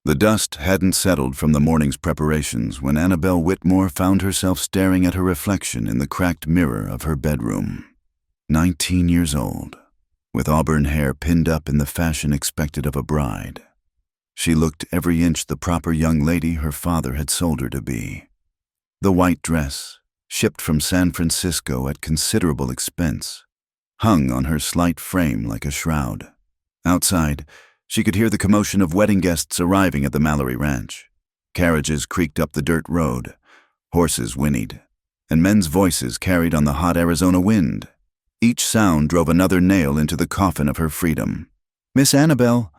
The dust hadn't settled from the morning's preparations when Annabelle Whitmore found herself staring at her reflection in the cracked mirror of her bedroom. 19 years old, with auburn hair pinned up in the fashion expected of a bride. She looked every inch the proper young lady her father had sold her to be. The white dress, shipped from San Francisco at considerable expense, hung on her slight frame like a shroud. Outside, she could hear the commotion of wedding guests arriving at the Mallory Ranch. Carriages creaked up the dirt road, horses whinnied, and men's voices carried on the hot Arizona wind. Each sound drove another nail into the coffin of her freedom. "Miss Annabelle,"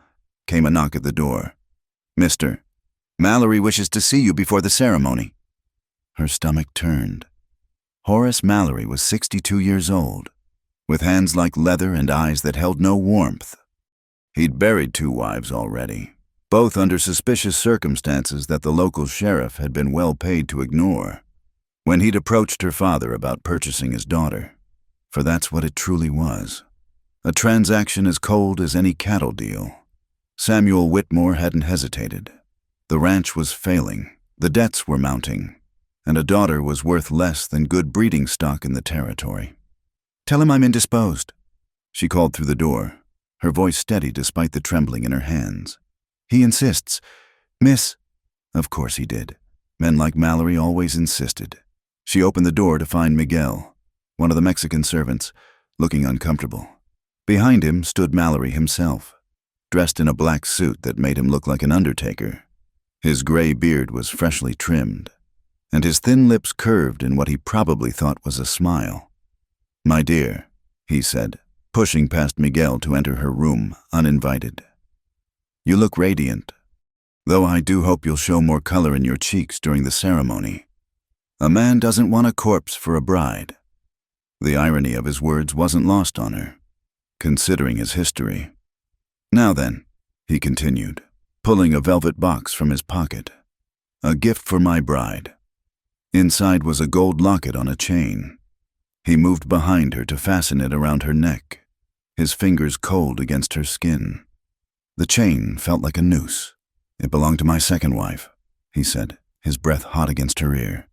came a knock at the door. "Mr. Mallory wishes to see you before the ceremony." Her stomach turned. Horace Mallory was 62 years old, with hands like leather and eyes that held no warmth. He'd buried 2 wives already, both under suspicious circumstances that the local sheriff had been well paid to ignore. When he'd approached her father about purchasing his daughter, for that's what it truly was, a transaction as cold as any cattle deal, Samuel Whitmore hadn't hesitated. The ranch was failing, the debts were mounting, and a daughter was worth less than good breeding stock in the territory. "Tell him I'm indisposed," she called through the door, her voice steady despite the trembling in her hands. "He insists. Miss—" Of course he did. Men like Mallory always insisted. She opened the door to find Miguel, one of the Mexican servants, looking uncomfortable. Behind him stood Mallory himself, dressed in a black suit that made him look like an undertaker. His gray beard was freshly trimmed, and his thin lips curved in what he probably thought was a smile. "My dear," he said, pushing past Miguel to enter her room, uninvited. "You look radiant, though I do hope you'll show more color in your cheeks during the ceremony. A man doesn't want a corpse for a bride." The irony of his words wasn't lost on her, considering his history. "Now then," he continued, pulling a velvet box from his pocket. "A gift for my bride." Inside was a gold locket on a chain. He moved behind her to fasten it around her neck, his fingers cold against her skin. The chain felt like a noose. "It belonged to my second wife," he said, his breath hot against her ear.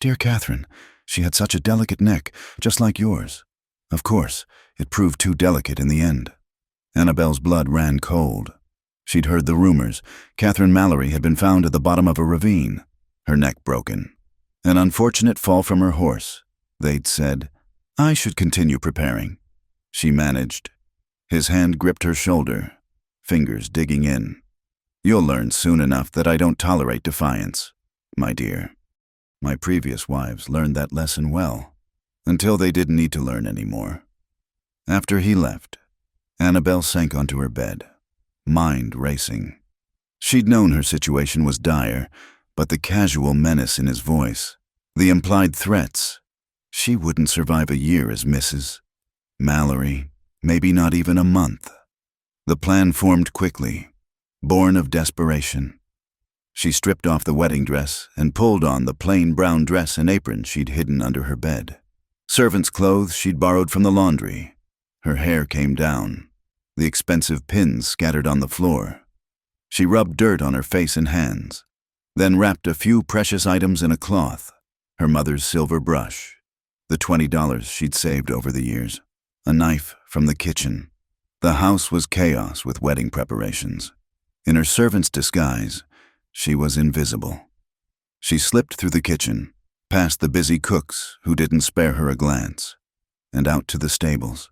"Dear Catherine, she had such a delicate neck, just like yours." Of course, it proved too delicate in the end. Annabelle's blood ran cold. She'd heard the rumors. Catherine Mallory had been found at the bottom of a ravine, her neck broken. An unfortunate fall from her horse, they'd said. "I should continue preparing," she managed. His hand gripped her shoulder, fingers digging in. "You'll learn soon enough that I don't tolerate defiance, my dear. My previous wives learned that lesson well, until they didn't need to learn anymore." After he left, Annabelle sank onto her bed, mind racing. She'd known her situation was dire, but the casual menace in his voice, the implied threats, she wouldn't survive a year as Mrs. Mallory, maybe not even a month. The plan formed quickly, born of desperation. She stripped off the wedding dress and pulled on the plain brown dress and apron she'd hidden under her bed. Servant's clothes she'd borrowed from the laundry. Her hair came down, the expensive pins scattered on the floor. She rubbed dirt on her face and hands, then wrapped a few precious items in a cloth, her mother's silver brush, the $20 she'd saved over the years, a knife from the kitchen. The house was chaos with wedding preparations. In her servant's disguise, she was invisible. She slipped through the kitchen, past the busy cooks who didn't spare her a glance, and out to the stables.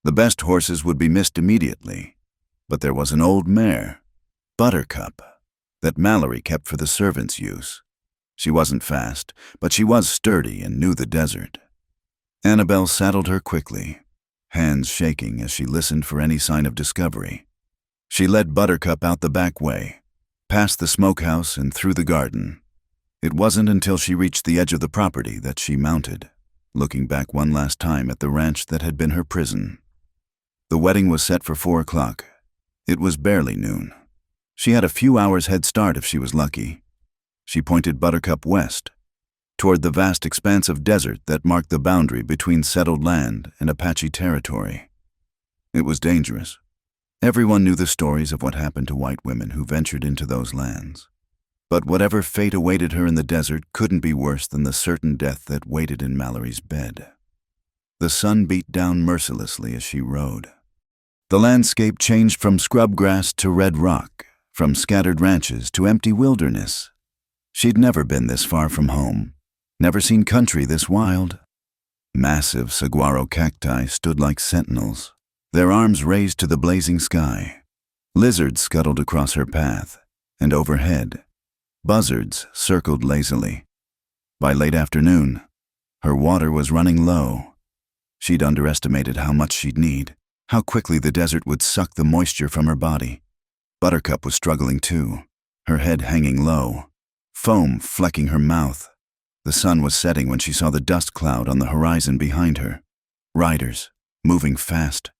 The best horses would be missed immediately, but there was an old mare, Buttercup, that Mallory kept for the servants' use. She wasn't fast, but she was sturdy and knew the desert. Annabelle saddled her quickly, hands shaking as she listened for any sign of discovery. She led Buttercup out the back way, past the smokehouse and through the garden. It wasn't until she reached the edge of the property that she mounted, looking back one last time at the ranch that had been her prison. The wedding was set for 4 o'clock. It was barely noon. She had a few hours head start if she was lucky. She pointed Buttercup west, toward the vast expanse of desert that marked the boundary between settled land and Apache territory. It was dangerous. Everyone knew the stories of what happened to white women who ventured into those lands. But whatever fate awaited her in the desert couldn't be worse than the certain death that waited in Mallory's bed. The sun beat down mercilessly as she rode. The landscape changed from scrub grass to red rock, from scattered ranches to empty wilderness. She'd never been this far from home, never seen country this wild. Massive saguaro cacti stood like sentinels, their arms raised to the blazing sky. Lizards scuttled across her path, and overhead, buzzards circled lazily. By late afternoon, her water was running low. She'd underestimated how much she'd need, how quickly the desert would suck the moisture from her body. Buttercup was struggling too, her head hanging low, foam flecking her mouth. The sun was setting when she saw the dust cloud on the horizon behind her. Riders, moving fast.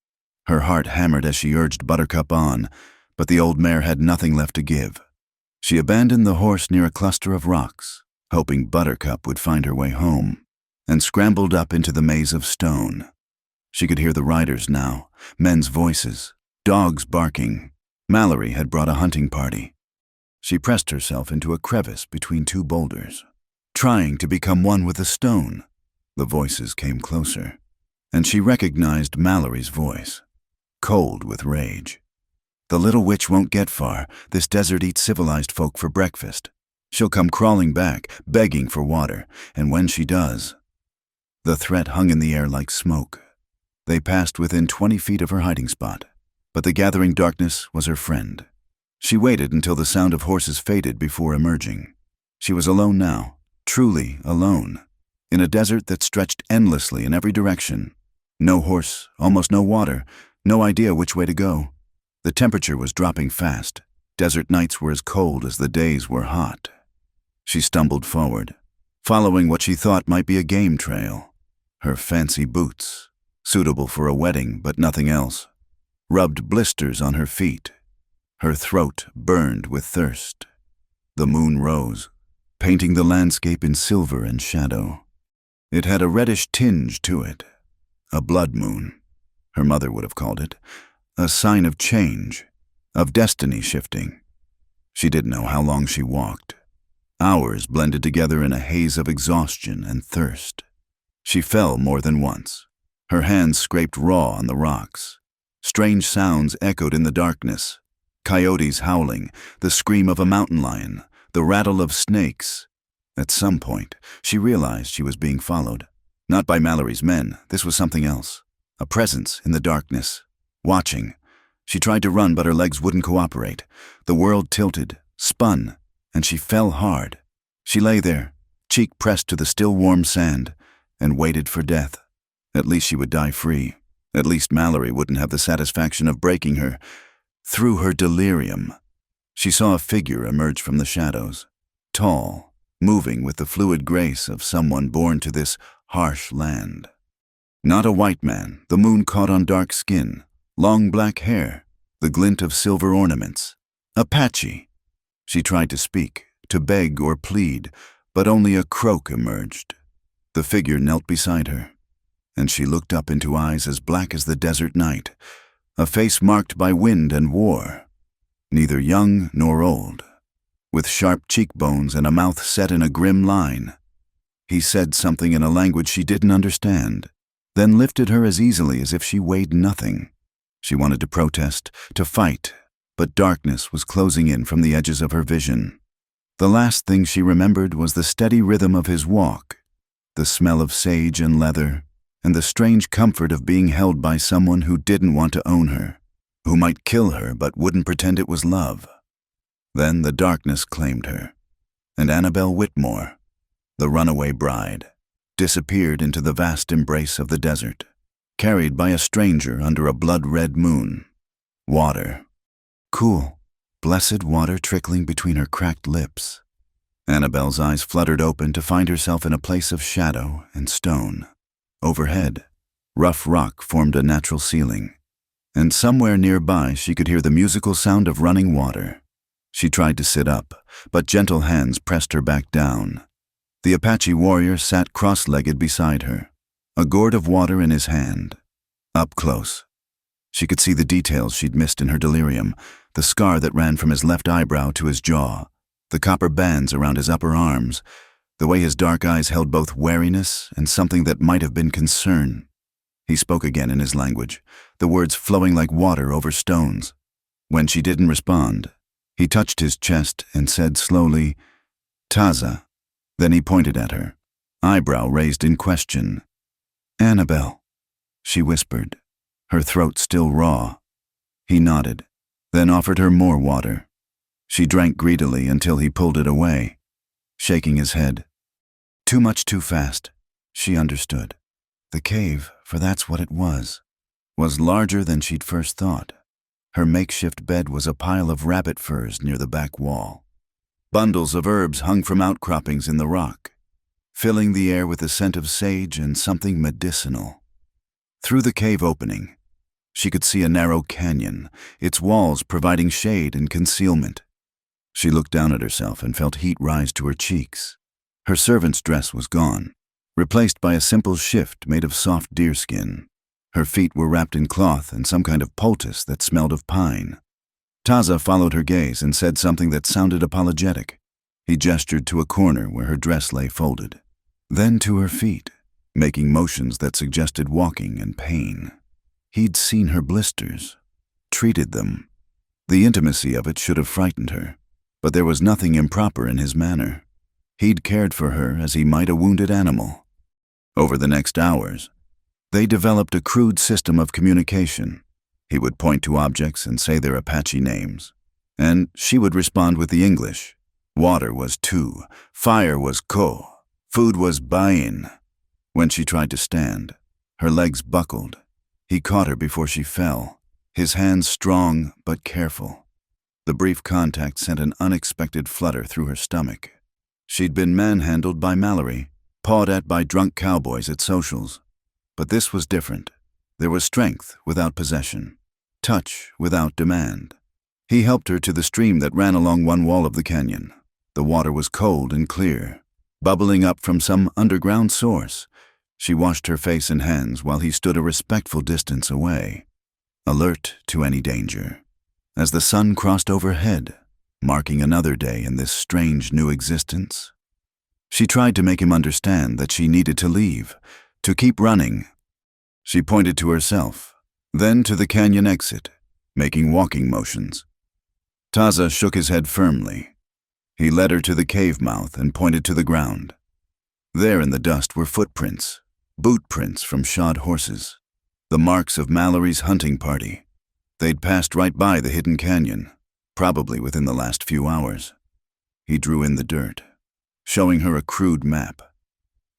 Her heart hammered as she urged Buttercup on, but the old mare had nothing left to give. She abandoned the horse near a cluster of rocks, hoping Buttercup would find her way home, and scrambled up into the maze of stone. She could hear the riders now, men's voices, dogs barking. Mallory had brought a hunting party. She pressed herself into a crevice between two boulders, trying to become one with the stone. The voices came closer, and she recognized Mallory's voice, cold with rage. The little witch won't get far. This desert eats civilized folk for breakfast. She'll come crawling back, begging for water, and when she does... The threat hung in the air like smoke. They passed within 20 feet of her hiding spot, but the gathering darkness was her friend. She waited until the sound of horses faded before emerging. She was alone now, truly alone, in a desert that stretched endlessly in every direction. No horse, almost no water, no idea which way to go. The temperature was dropping fast. Desert nights were as cold as the days were hot. She stumbled forward, following what she thought might be a game trail. Her fancy boots, suitable for a wedding but nothing else, rubbed blisters on her feet. Her throat burned with thirst. The moon rose, painting the landscape in silver and shadow. It had a reddish tinge to it, a blood moon, her mother would have called it, a sign of change, of destiny shifting. She didn't know how long she walked. Hours blended together in a haze of exhaustion and thirst. She fell more than once. Her hands scraped raw on the rocks. Strange sounds echoed in the darkness. Coyotes howling, the scream of a mountain lion, the rattle of snakes. At some point, she realized she was being followed. Not by Mallory's men, this was something else. A presence in the darkness, watching. She tried to run, but her legs wouldn't cooperate. The world tilted, spun, and she fell hard. She lay there, cheek pressed to the still warm sand, and waited for death. At least she would die free. At least Mallory wouldn't have the satisfaction of breaking her. Through her delirium, she saw a figure emerge from the shadows, tall, moving with the fluid grace of someone born to this harsh land. Not a white man, the moon caught on dark skin, long black hair, the glint of silver ornaments. Apache. She tried to speak, to beg or plead, but only a croak emerged. The figure knelt beside her, and she looked up into eyes as black as the desert night, a face marked by wind and war, neither young nor old, with sharp cheekbones and a mouth set in a grim line. He said something in a language she didn't understand, then lifted her as easily as if she weighed nothing. She wanted to protest, to fight, but darkness was closing in from the edges of her vision. The last thing she remembered was the steady rhythm of his walk, the smell of sage and leather, and the strange comfort of being held by someone who didn't want to own her, who might kill her but wouldn't pretend it was love. Then the darkness claimed her, and Annabelle Whitmore, the runaway bride, disappeared into the vast embrace of the desert, carried by a stranger under a blood-red moon. Water. Cool, blessed water trickling between her cracked lips. Annabelle's eyes fluttered open to find herself in a place of shadow and stone. Overhead, rough rock formed a natural ceiling, and somewhere nearby she could hear the musical sound of running water. She tried to sit up, but gentle hands pressed her back down. The Apache warrior sat cross-legged beside her, a gourd of water in his hand. Up close, She could see the details she'd missed in her delirium, the scar that ran from his left eyebrow to his jaw, the copper bands around his upper arms, the way his dark eyes held both wariness and something that might have been concern. He spoke again in his language, the words flowing like water over stones. When she didn't respond, he touched his chest and said slowly, "Taza." Then he pointed at her, eyebrow raised in question. "Annabelle," she whispered, her throat still raw. He nodded, then offered her more water. She drank greedily until he pulled it away, shaking his head. Too much too fast, she understood. The cave, for that's what it was larger than she'd first thought. Her makeshift bed was a pile of rabbit furs near the back wall. Bundles of herbs hung from outcroppings in the rock, filling the air with the scent of sage and something medicinal. Through the cave opening, she could see a narrow canyon, its walls providing shade and concealment. She looked down at herself and felt heat rise to her cheeks. Her servant's dress was gone, replaced by a simple shift made of soft deerskin. Her feet were wrapped in cloth and some kind of poultice that smelled of pine. Taza followed her gaze and said something that sounded apologetic. He gestured to a corner where her dress lay folded, then to her feet, making motions that suggested walking and pain. He'd seen her blisters, treated them. The intimacy of it should have frightened her, but there was nothing improper in his manner. He'd cared for her as he might a wounded animal. Over the next hours, they developed a crude system of communication. He would point to objects and say their Apache names, and she would respond with the English. Water was tu, fire was ko, food was bain. When she tried to stand, her legs buckled. He caught her before she fell, his hands strong but careful. The brief contact sent an unexpected flutter through her stomach. She'd been manhandled by Mallory, pawed at by drunk cowboys at socials. But this was different. There was strength without possession, touch without demand. He helped her to the stream that ran along one wall of the canyon. The water was cold and clear, bubbling up from some underground source. She washed her face and hands while he stood a respectful distance away, alert to any danger. As the sun crossed overhead, marking another day in this strange new existence, she tried to make him understand that she needed to leave, to keep running. She pointed to herself, then to the canyon exit, making walking motions. Taza shook his head firmly. He led her to the cave mouth and pointed to the ground. There in the dust were footprints, boot prints from shod horses, the marks of Mallory's hunting party. They'd passed right by the hidden canyon, probably within the last few hours. He drew in the dirt, showing her a crude map.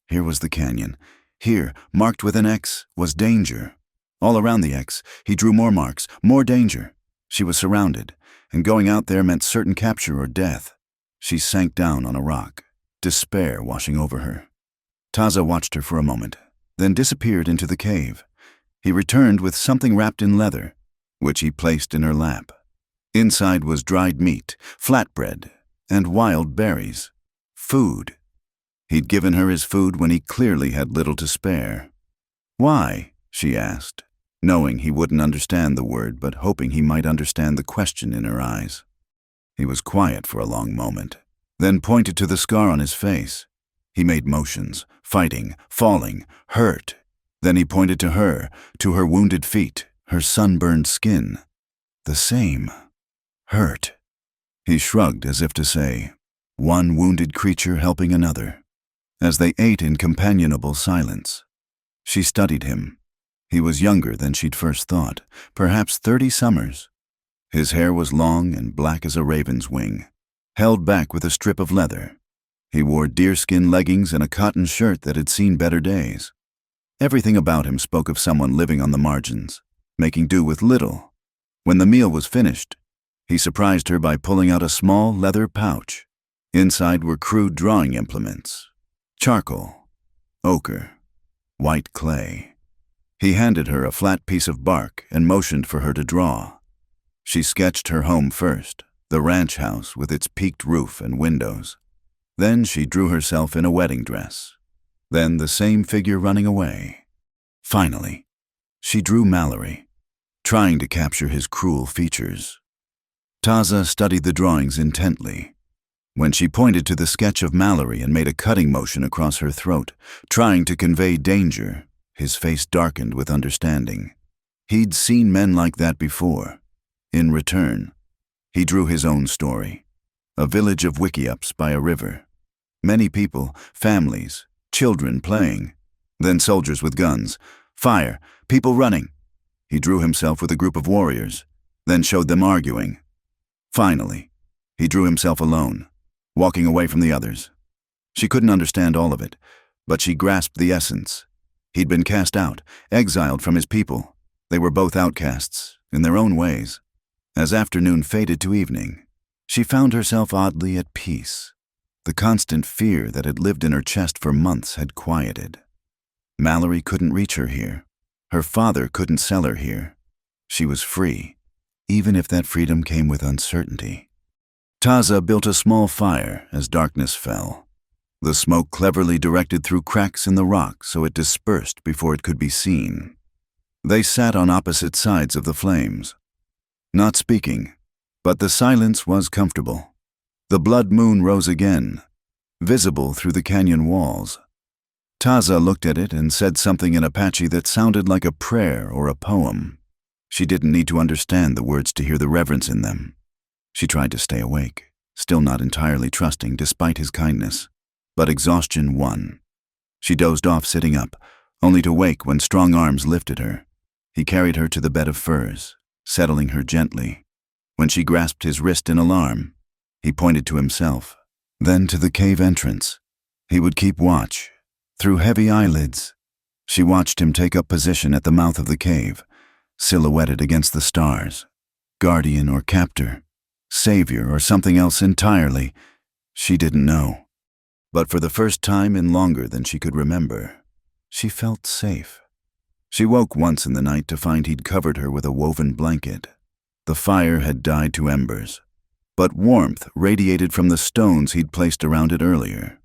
Here was the canyon. Here, marked with an X, was danger. All around the X, he drew more marks, more danger. She was surrounded, and going out there meant certain capture or death. She sank down on a rock, despair washing over her. Taza watched her for a moment, then disappeared into the cave. He returned with something wrapped in leather, which he placed in her lap. Inside was dried meat, flatbread, and wild berries. Food. He'd given her his food when he clearly had little to spare. "Why?" she asked, knowing he wouldn't understand the word but hoping he might understand the question in her eyes. He was quiet for a long moment, then pointed to the scar on his face. He made motions, fighting, falling, hurt. Then he pointed to her wounded feet, her sunburned skin. The same. Hurt. He shrugged as if to say, one wounded creature helping another. As they ate in companionable silence, she studied him. He was younger than she'd first thought, perhaps 30 summers. His hair was long and black as a raven's wing, held back with a strip of leather. He wore deerskin leggings and a cotton shirt that had seen better days. Everything about him spoke of someone living on the margins, making do with little. When the meal was finished, he surprised her by pulling out a small leather pouch. Inside were crude drawing implements, charcoal, ochre, white clay. He handed her a flat piece of bark and motioned for her to draw. She sketched her home first, the ranch house with its peaked roof and windows. Then she drew herself in a wedding dress. Then the same figure running away. Finally, she drew Mallory, trying to capture his cruel features. Taza studied the drawings intently. When she pointed to the sketch of Mallory and made a cutting motion across her throat, trying to convey danger, his face darkened with understanding. He'd seen men like that before. In return, he drew his own story. A village of wickiups by a river. Many people, families, children playing. Then soldiers with guns. Fire, people running. He drew himself with a group of warriors, then showed them arguing. Finally, he drew himself alone, walking away from the others. She couldn't understand all of it, but she grasped the essence. He'd been cast out, exiled from his people. They were both outcasts, in their own ways. As afternoon faded to evening, she found herself oddly at peace. The constant fear that had lived in her chest for months had quieted. Mallory couldn't reach her here. Her father couldn't sell her here. She was free, even if that freedom came with uncertainty. Taza built a small fire as darkness fell. The smoke cleverly directed through cracks in the rock so it dispersed before it could be seen. They sat on opposite sides of the flames, not speaking, but the silence was comfortable. The blood moon rose again, visible through the canyon walls. Taza looked at it and said something in Apache that sounded like a prayer or a poem. She didn't need to understand the words to hear the reverence in them. She tried to stay awake, still not entirely trusting despite his kindness, but exhaustion won. She dozed off sitting up, only to wake when strong arms lifted her. He carried her to the bed of furs, settling her gently. When she grasped his wrist in alarm, he pointed to himself, then to the cave entrance. He would keep watch. Through heavy eyelids, she watched him take up position at the mouth of the cave, silhouetted against the stars. Guardian or captor, savior or something else entirely, she didn't know. But for the first time in longer than she could remember, she felt safe. She woke once in the night to find he'd covered her with a woven blanket. The fire had died to embers, but warmth radiated from the stones he'd placed around it earlier.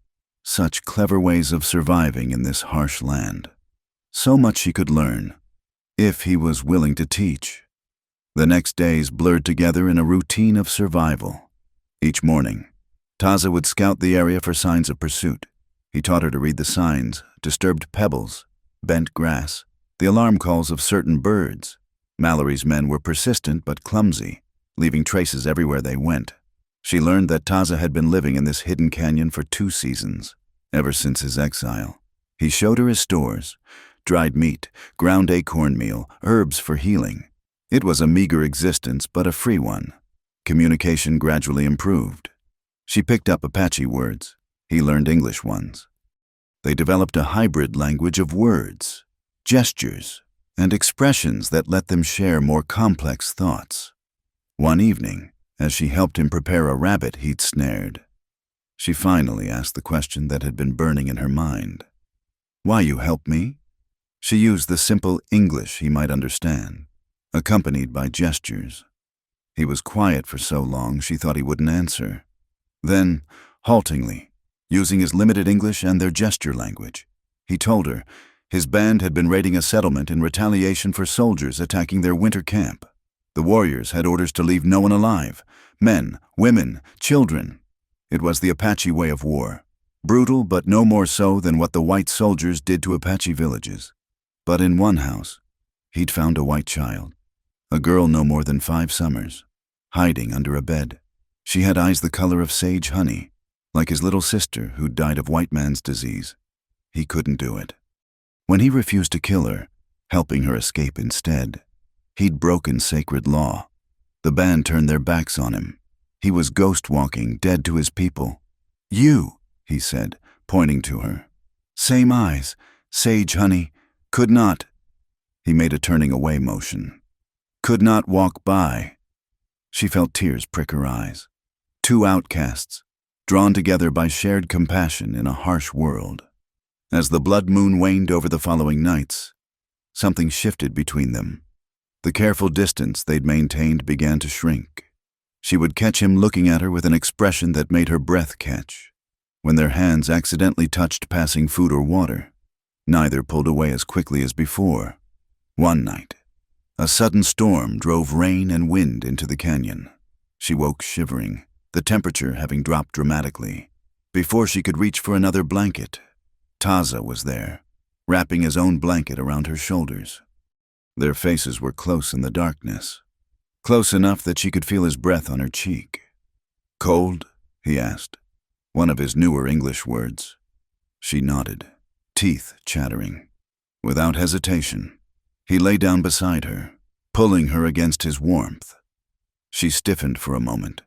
Such clever ways of surviving in this harsh land. So much she could learn, if he was willing to teach. The next days blurred together in a routine of survival. Each morning, Taza would scout the area for signs of pursuit. He taught her to read the signs, disturbed pebbles, bent grass, the alarm calls of certain birds. Mallory's men were persistent but clumsy, leaving traces everywhere they went. She learned that Taza had been living in this hidden canyon for 2 seasons, ever since his exile. He showed her his stores, dried meat, ground acorn meal, herbs for healing. It was a meager existence, but a free one. Communication gradually improved. She picked up Apache words. He learned English ones. They developed a hybrid language of words, gestures, and expressions that let them share more complex thoughts. One evening, as she helped him prepare a rabbit he'd snared, she finally asked the question that had been burning in her mind. "Why you help me?" She used the simple English he might understand, accompanied by gestures. He was quiet for so long she thought he wouldn't answer. Then, haltingly, using his limited English and their gesture language, he told her his band had been raiding a settlement in retaliation for soldiers attacking their winter camp. The warriors had orders to leave no one alive, men, women, children. It was the Apache way of war, brutal but no more so than what the white soldiers did to Apache villages. But in one house, he'd found a white child, a girl no more than 5 summers, hiding under a bed. She had eyes the color of sage honey, like his little sister who'd died of white man's disease. He couldn't do it. When he refused to kill her, helping her escape instead, he'd broken sacred law. The band turned their backs on him. He was ghost-walking, dead to his people. "You," he said, pointing to her. "Same eyes, sage honey, could not." He made a turning away motion. "Could not walk by." She felt tears prick her eyes. 2 outcasts, drawn together by shared compassion in a harsh world. As the blood moon waned over the following nights, something shifted between them. The careful distance they'd maintained began to shrink. She would catch him looking at her with an expression that made her breath catch. When their hands accidentally touched passing food or water, neither pulled away as quickly as before. One night, A sudden storm drove rain and wind into the canyon. She woke shivering, the temperature having dropped dramatically. Before she could reach for another blanket, Taza was there, wrapping his own blanket around her shoulders. Their faces were close in the darkness, close enough that she could feel his breath on her cheek. "Cold?" he asked, one of his newer English words. She nodded, teeth chattering. Without hesitation, he lay down beside her, pulling her against his warmth. She stiffened for a moment.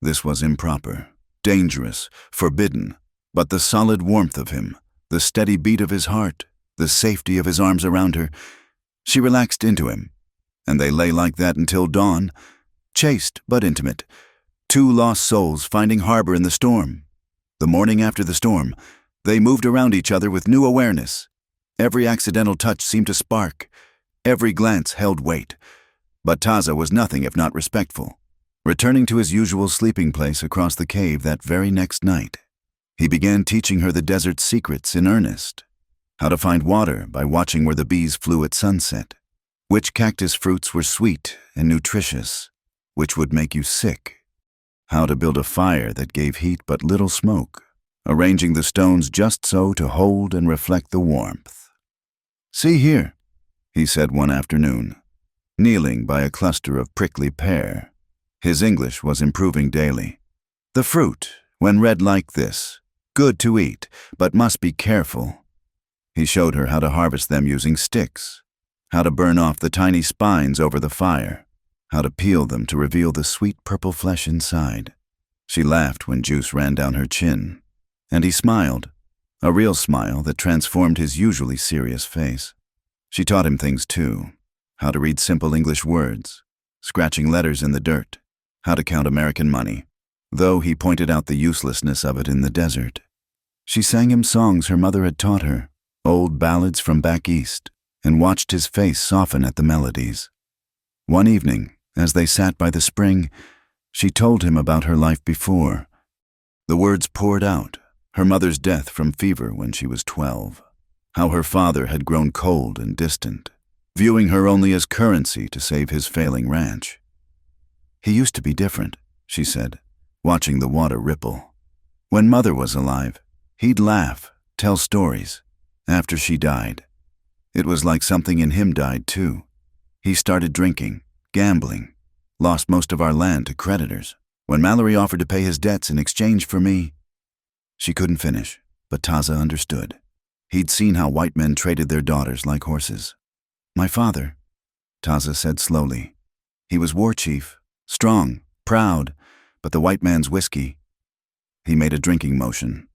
This was improper, dangerous, forbidden, but the solid warmth of him, the steady beat of his heart, the safety of his arms around her, she relaxed into him, and they lay like that until dawn, chaste but intimate, two lost souls finding harbor in the storm. The morning after the storm, they moved around each other with new awareness. Every accidental touch seemed to spark. Every glance held weight. But Taza was nothing if not respectful. Returning to his usual sleeping place across the cave that very next night, he began teaching her the desert's secrets in earnest. How to find water by watching where the bees flew at sunset. Which cactus fruits were sweet and nutritious, which would make you sick. How to build a fire that gave heat but little smoke, arranging the stones just so to hold and reflect the warmth. "See here," he said one afternoon, kneeling by a cluster of prickly pear. His English was improving daily. "The fruit, when red like this, good to eat, but must be careful." He showed her how to harvest them using sticks, how to burn off the tiny spines over the fire, how to peel them to reveal the sweet purple flesh inside. She laughed when juice ran down her chin, and he smiled, a real smile that transformed his usually serious face. She taught him things too, how to read simple English words, scratching letters in the dirt, how to count American money, though he pointed out the uselessness of it in the desert. She sang him songs her mother had taught her, old ballads from back east, and watched his face soften at the melodies. One evening, as they sat by the spring, she told him about her life before. The words poured out, her mother's death from fever when she was 12, how her father had grown cold and distant, viewing her only as currency to save his failing ranch. "He used to be different," she said, watching the water ripple. "When Mother was alive, he'd laugh, tell stories. After she died, it was like something in him died too. He started drinking, gambling, lost most of our land to creditors. When Mallory offered to pay his debts in exchange for me..." She couldn't finish, but Taza understood. He'd seen how white men traded their daughters like horses. "My father," Taza said slowly. "He was war chief, strong, proud, but the white man's whiskey..." He made a drinking motion.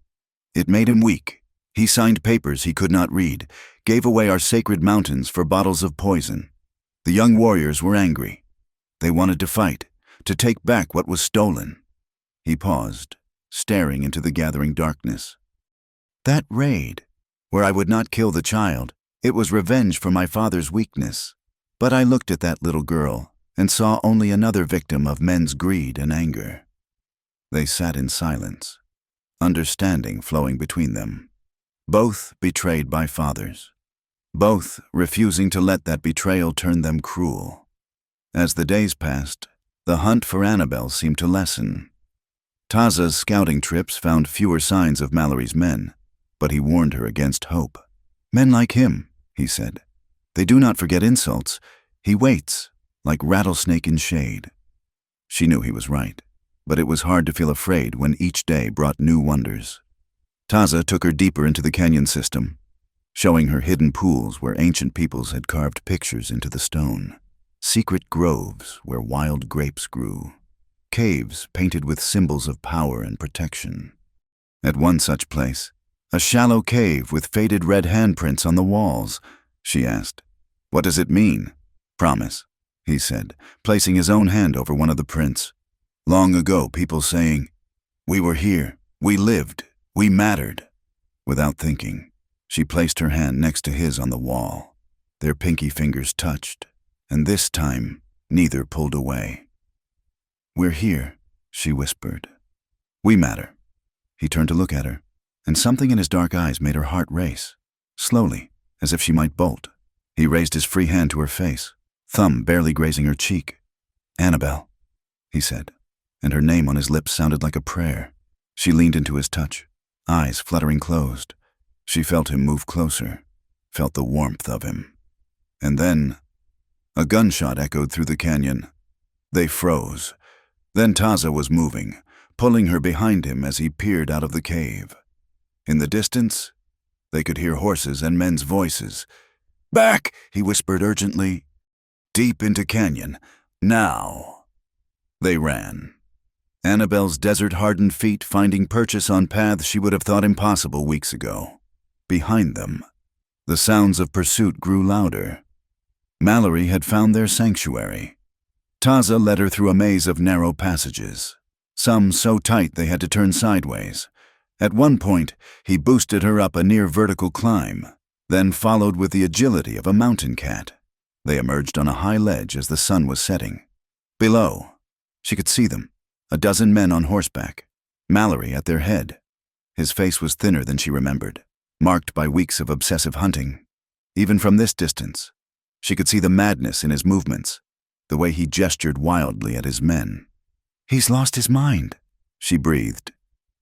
"It made him weak. He signed papers he could not read, gave away our sacred mountains for bottles of poison. The young warriors were angry. They wanted to fight, to take back what was stolen." He paused, staring into the gathering darkness. "That raid, where I would not kill the child, it was revenge for my father's weakness. But I looked at that little girl and saw only another victim of men's greed and anger." They sat in silence, understanding flowing between them. Both betrayed by fathers. Both refusing to let that betrayal turn them cruel. As the days passed, the hunt for Annabelle seemed to lessen. Taza's scouting trips found fewer signs of Mallory's men, but he warned her against hope. "Men like him," he said. "They do not forget insults. He waits, like rattlesnake in shade." She knew he was right, but it was hard to feel afraid when each day brought new wonders. Taza took her deeper into the canyon system, showing her hidden pools where ancient peoples had carved pictures into the stone, secret groves where wild grapes grew, caves painted with symbols of power and protection. At one such place, a shallow cave with faded red handprints on the walls, she asked. "What does it mean?" "Promise," he said, placing his own hand over one of the prints. "Long ago, people saying, 'We were here, we lived, we mattered.'" Without thinking, she placed her hand next to his on the wall. Their pinky fingers touched, and this time, neither pulled away. "We're here," she whispered. "We matter." He turned to look at her, and something in his dark eyes made her heart race, slowly, as if she might bolt. He raised his free hand to her face. thumb barely grazing her cheek. "Annabelle," he said, and her name on his lips sounded like a prayer. She leaned into his touch, eyes fluttering closed. She felt him move closer, felt the warmth of him. And then, a gunshot echoed through the canyon. They froze. Then Taza was moving, pulling her behind him as he peered out of the cave. In the distance, they could hear horses and men's voices. "Back!" he whispered urgently. "Deep into canyon. Now!" They ran. Annabelle's desert-hardened feet finding purchase on paths she would have thought impossible weeks ago. Behind them, the sounds of pursuit grew louder. Mallory had found their sanctuary. Taza led her through a maze of narrow passages, some so tight they had to turn sideways. At one point, he boosted her up a near-vertical climb, then followed with the agility of a mountain cat. They emerged on a high ledge as the sun was setting. Below, she could see them, a dozen men on horseback, Mallory at their head. His face was thinner than she remembered, marked by weeks of obsessive hunting. Even from this distance, she could see the madness in his movements, the way he gestured wildly at his men. "He's lost his mind," she breathed.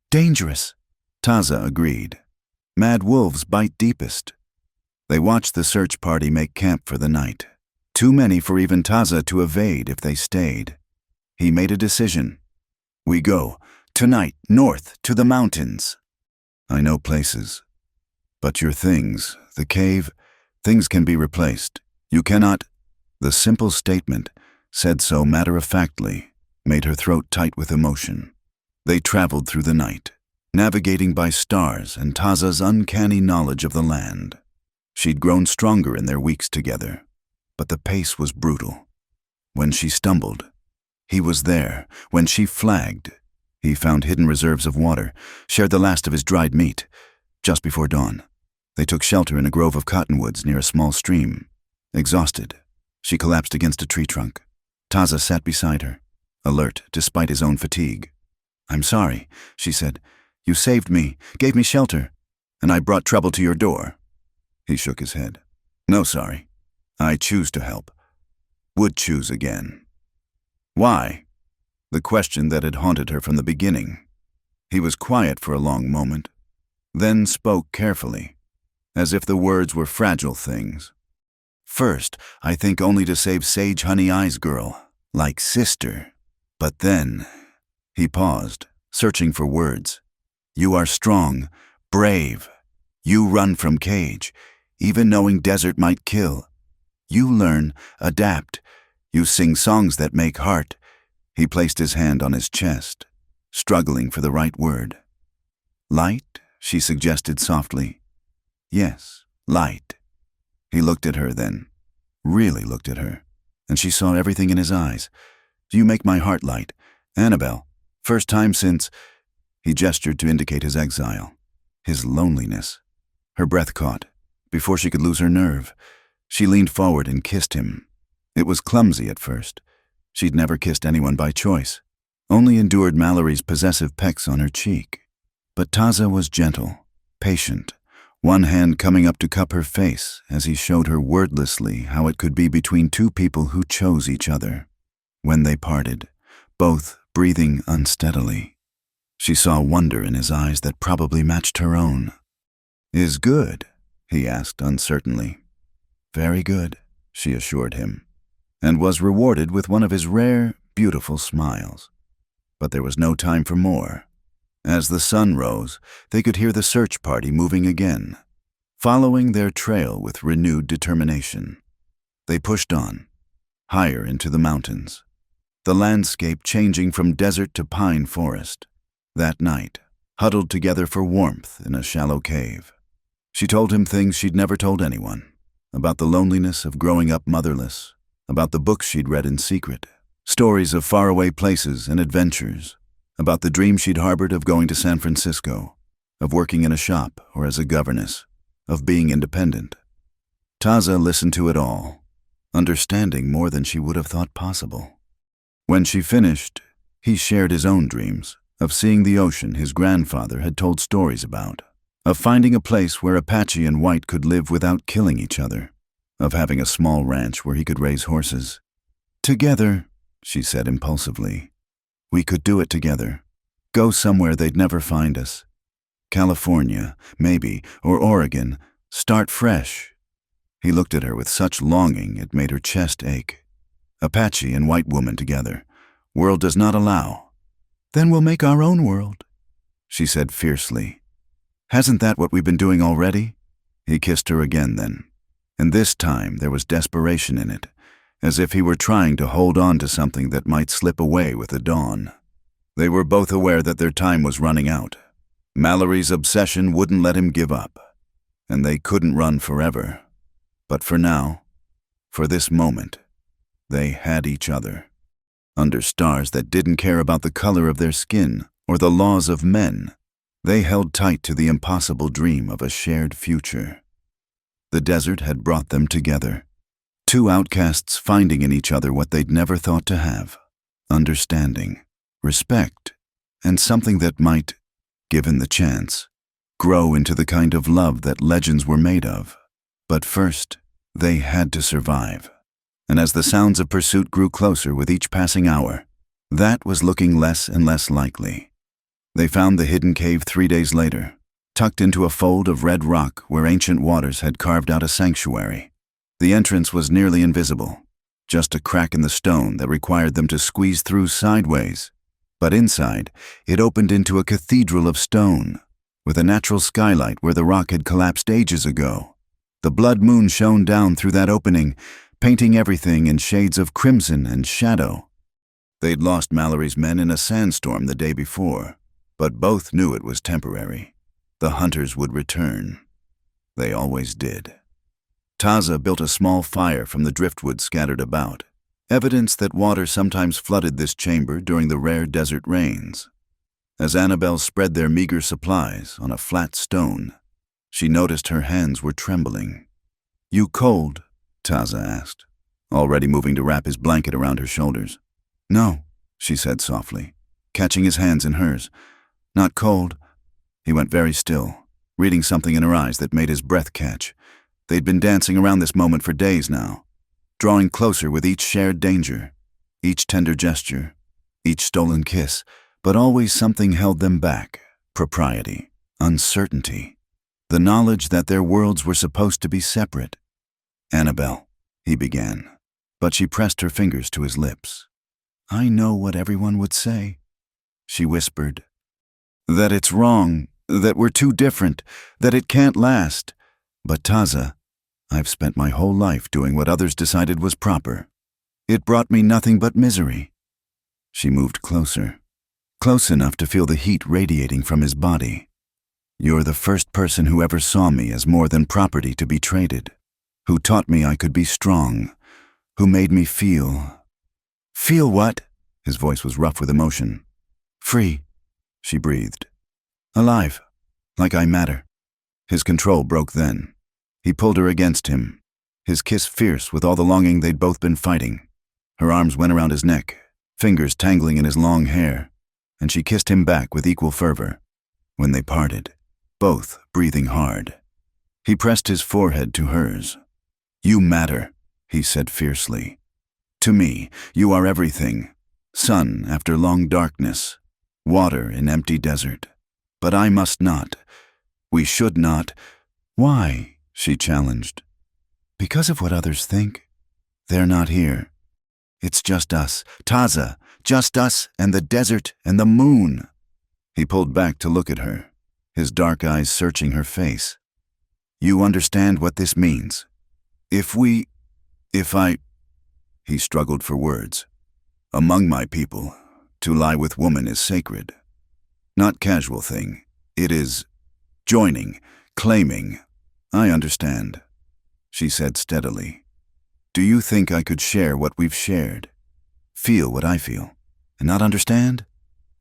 "Dangerous." Taza agreed. Mad wolves bite deepest. They watched the search party make camp for the night. Too many for even Taza to evade if they stayed. He made a decision. "We go, tonight, north, to the mountains." "I know places. But your things, the cave, things can be replaced. You cannot—" The simple statement, said so matter-of-factly, made her throat tight with emotion. They traveled through the night, navigating by stars and Taza's uncanny knowledge of the land. She'd grown stronger in their weeks together, but the pace was brutal. When she stumbled, he was there. When she flagged, he found hidden reserves of water, shared the last of his dried meat. Just before dawn, they took shelter in a grove of cottonwoods near a small stream. Exhausted, she collapsed against a tree trunk. Taza sat beside her, alert despite his own fatigue. "I'm sorry," she said. "You saved me, gave me shelter, and I brought trouble to your door." He shook his head. "No sorry. I choose to help. Would choose again." "Why?" The question that had haunted her from the beginning. He was quiet for a long moment, then spoke carefully, as if the words were fragile things. "First, I think only to save Sage Honey Eyes girl, like sister. But then—" He paused, searching for words. "You are strong, brave. You run from cage, even knowing desert might kill. You learn, adapt. You sing songs that make heart." He placed his hand on his chest, struggling for the right word. "Light?" she suggested softly. "Yes, light." He looked at her then, really looked at her, and she saw everything in his eyes. "You make my heart light. Annabelle, first time since—" He gestured to indicate his exile, his loneliness. Her breath caught. Before she could lose her nerve, she leaned forward and kissed him. It was clumsy at first. She'd never kissed anyone by choice, only endured Mallory's possessive pecks on her cheek. But Taza was gentle, patient, one hand coming up to cup her face as he showed her wordlessly how it could be between two people who chose each other. When they parted, both breathing unsteadily, she saw wonder in his eyes that probably matched her own. "Is good?" he asked uncertainly. "Very good," she assured him, and was rewarded with one of his rare, beautiful smiles. But there was no time for more. As the sun rose, they could hear the search party moving again, following their trail with renewed determination. They pushed on, higher into the mountains, the landscape changing from desert to pine forest. That night, huddled together for warmth in a shallow cave, she told him things she'd never told anyone, about the loneliness of growing up motherless, about the books she'd read in secret, stories of faraway places and adventures, about the dream she'd harbored of going to San Francisco, of working in a shop or as a governess, of being independent. Taza listened to it all, understanding more than she would have thought possible. When she finished, he shared his own dreams, of seeing the ocean his grandfather had told stories about, of finding a place where Apache and white could live without killing each other. of having a small ranch where he could raise horses. Together, she said impulsively. We could do it together. Go somewhere they'd never find us. California, maybe, or Oregon. Start fresh. He looked at her with such longing it made her chest ache. Apache and white woman together. World does not allow. Then we'll make our own world, she said fiercely. Hasn't that what we've been doing already? He kissed her again then, and this time there was desperation in it, as if he were trying to hold on to something that might slip away with the dawn. They were both aware that their time was running out. Mallory's obsession wouldn't let him give up, and they couldn't run forever. But for now, for this moment, they had each other. Under stars that didn't care about the color of their skin or the laws of men, they held tight to the impossible dream of a shared future. The desert had brought them together. Two outcasts finding in each other what they'd never thought to have: understanding, respect, and something that might, given the chance, grow into the kind of love that legends were made of. But first, they had to survive. And as the sounds of pursuit grew closer with each passing hour, that was looking less and less likely. They found the hidden cave 3 days later, tucked into a fold of red rock where ancient waters had carved out a sanctuary. The entrance was nearly invisible, just a crack in the stone that required them to squeeze through sideways. But inside, it opened into a cathedral of stone, with a natural skylight where the rock had collapsed ages ago. The blood moon shone down through that opening, painting everything in shades of crimson and shadow. They'd lost Mallory's men in a sandstorm the day before, but both knew it was temporary. The hunters would return. They always did. Taza built a small fire from the driftwood scattered about, evidence that water sometimes flooded this chamber during the rare desert rains. As Annabelle spread their meager supplies on a flat stone, she noticed her hands were trembling. "You cold?" Taza asked, already moving to wrap his blanket around her shoulders. "No," she said softly, catching his hands in hers. "Not cold." He went very still, reading something in her eyes that made his breath catch. They'd been dancing around this moment for days now, drawing closer with each shared danger, each tender gesture, each stolen kiss, but always something held them back: propriety, uncertainty, the knowledge that their worlds were supposed to be separate. "Annabelle," he began, but she pressed her fingers to his lips. "I know what everyone would say," she whispered. "That it's wrong, that we're too different, that it can't last. But Taza, I've spent my whole life doing what others decided was proper. It brought me nothing but misery." She moved closer, close enough to feel the heat radiating from his body. "You're the first person who ever saw me as more than property to be traded, who taught me I could be strong, who made me feel..." "Feel what?" His voice was rough with emotion. "Free," she breathed. "Alive, like I matter." His control broke then. He pulled her against him, his kiss fierce with all the longing they'd both been fighting. Her arms went around his neck, fingers tangling in his long hair, and she kissed him back with equal fervor. When they parted, both breathing hard, he pressed his forehead to hers. "You matter," he said fiercely. "To me, you are everything. Sun after long darkness, water in empty desert. But I must not. We should not." "Why?" she challenged. "Because of what others think. They're not here. It's just us, Taza, just us and the desert and the moon." He pulled back to look at her, his dark eyes searching her face. "You understand what this means? If I..." He struggled for words. "Among my people, to lie with woman is sacred. Not casual thing. It is joining, claiming. I understand," she said steadily. "Do you think I could share what we've shared? Feel what I feel, and not understand?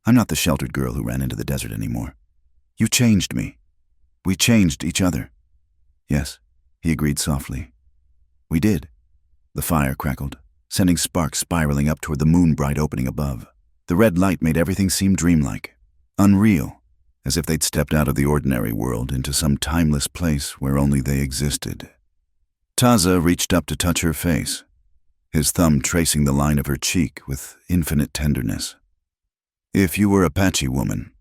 I'm not the sheltered girl who ran into the desert anymore. You changed me. We changed each other." "Yes," he agreed softly. "We did." The fire crackled, sending sparks spiraling up toward the moon-bright opening above. The red light made everything seem dreamlike, unreal, as if they'd stepped out of the ordinary world into some timeless place where only they existed. Taza reached up to touch her face, his thumb tracing the line of her cheek with infinite tenderness. If you were Apache woman,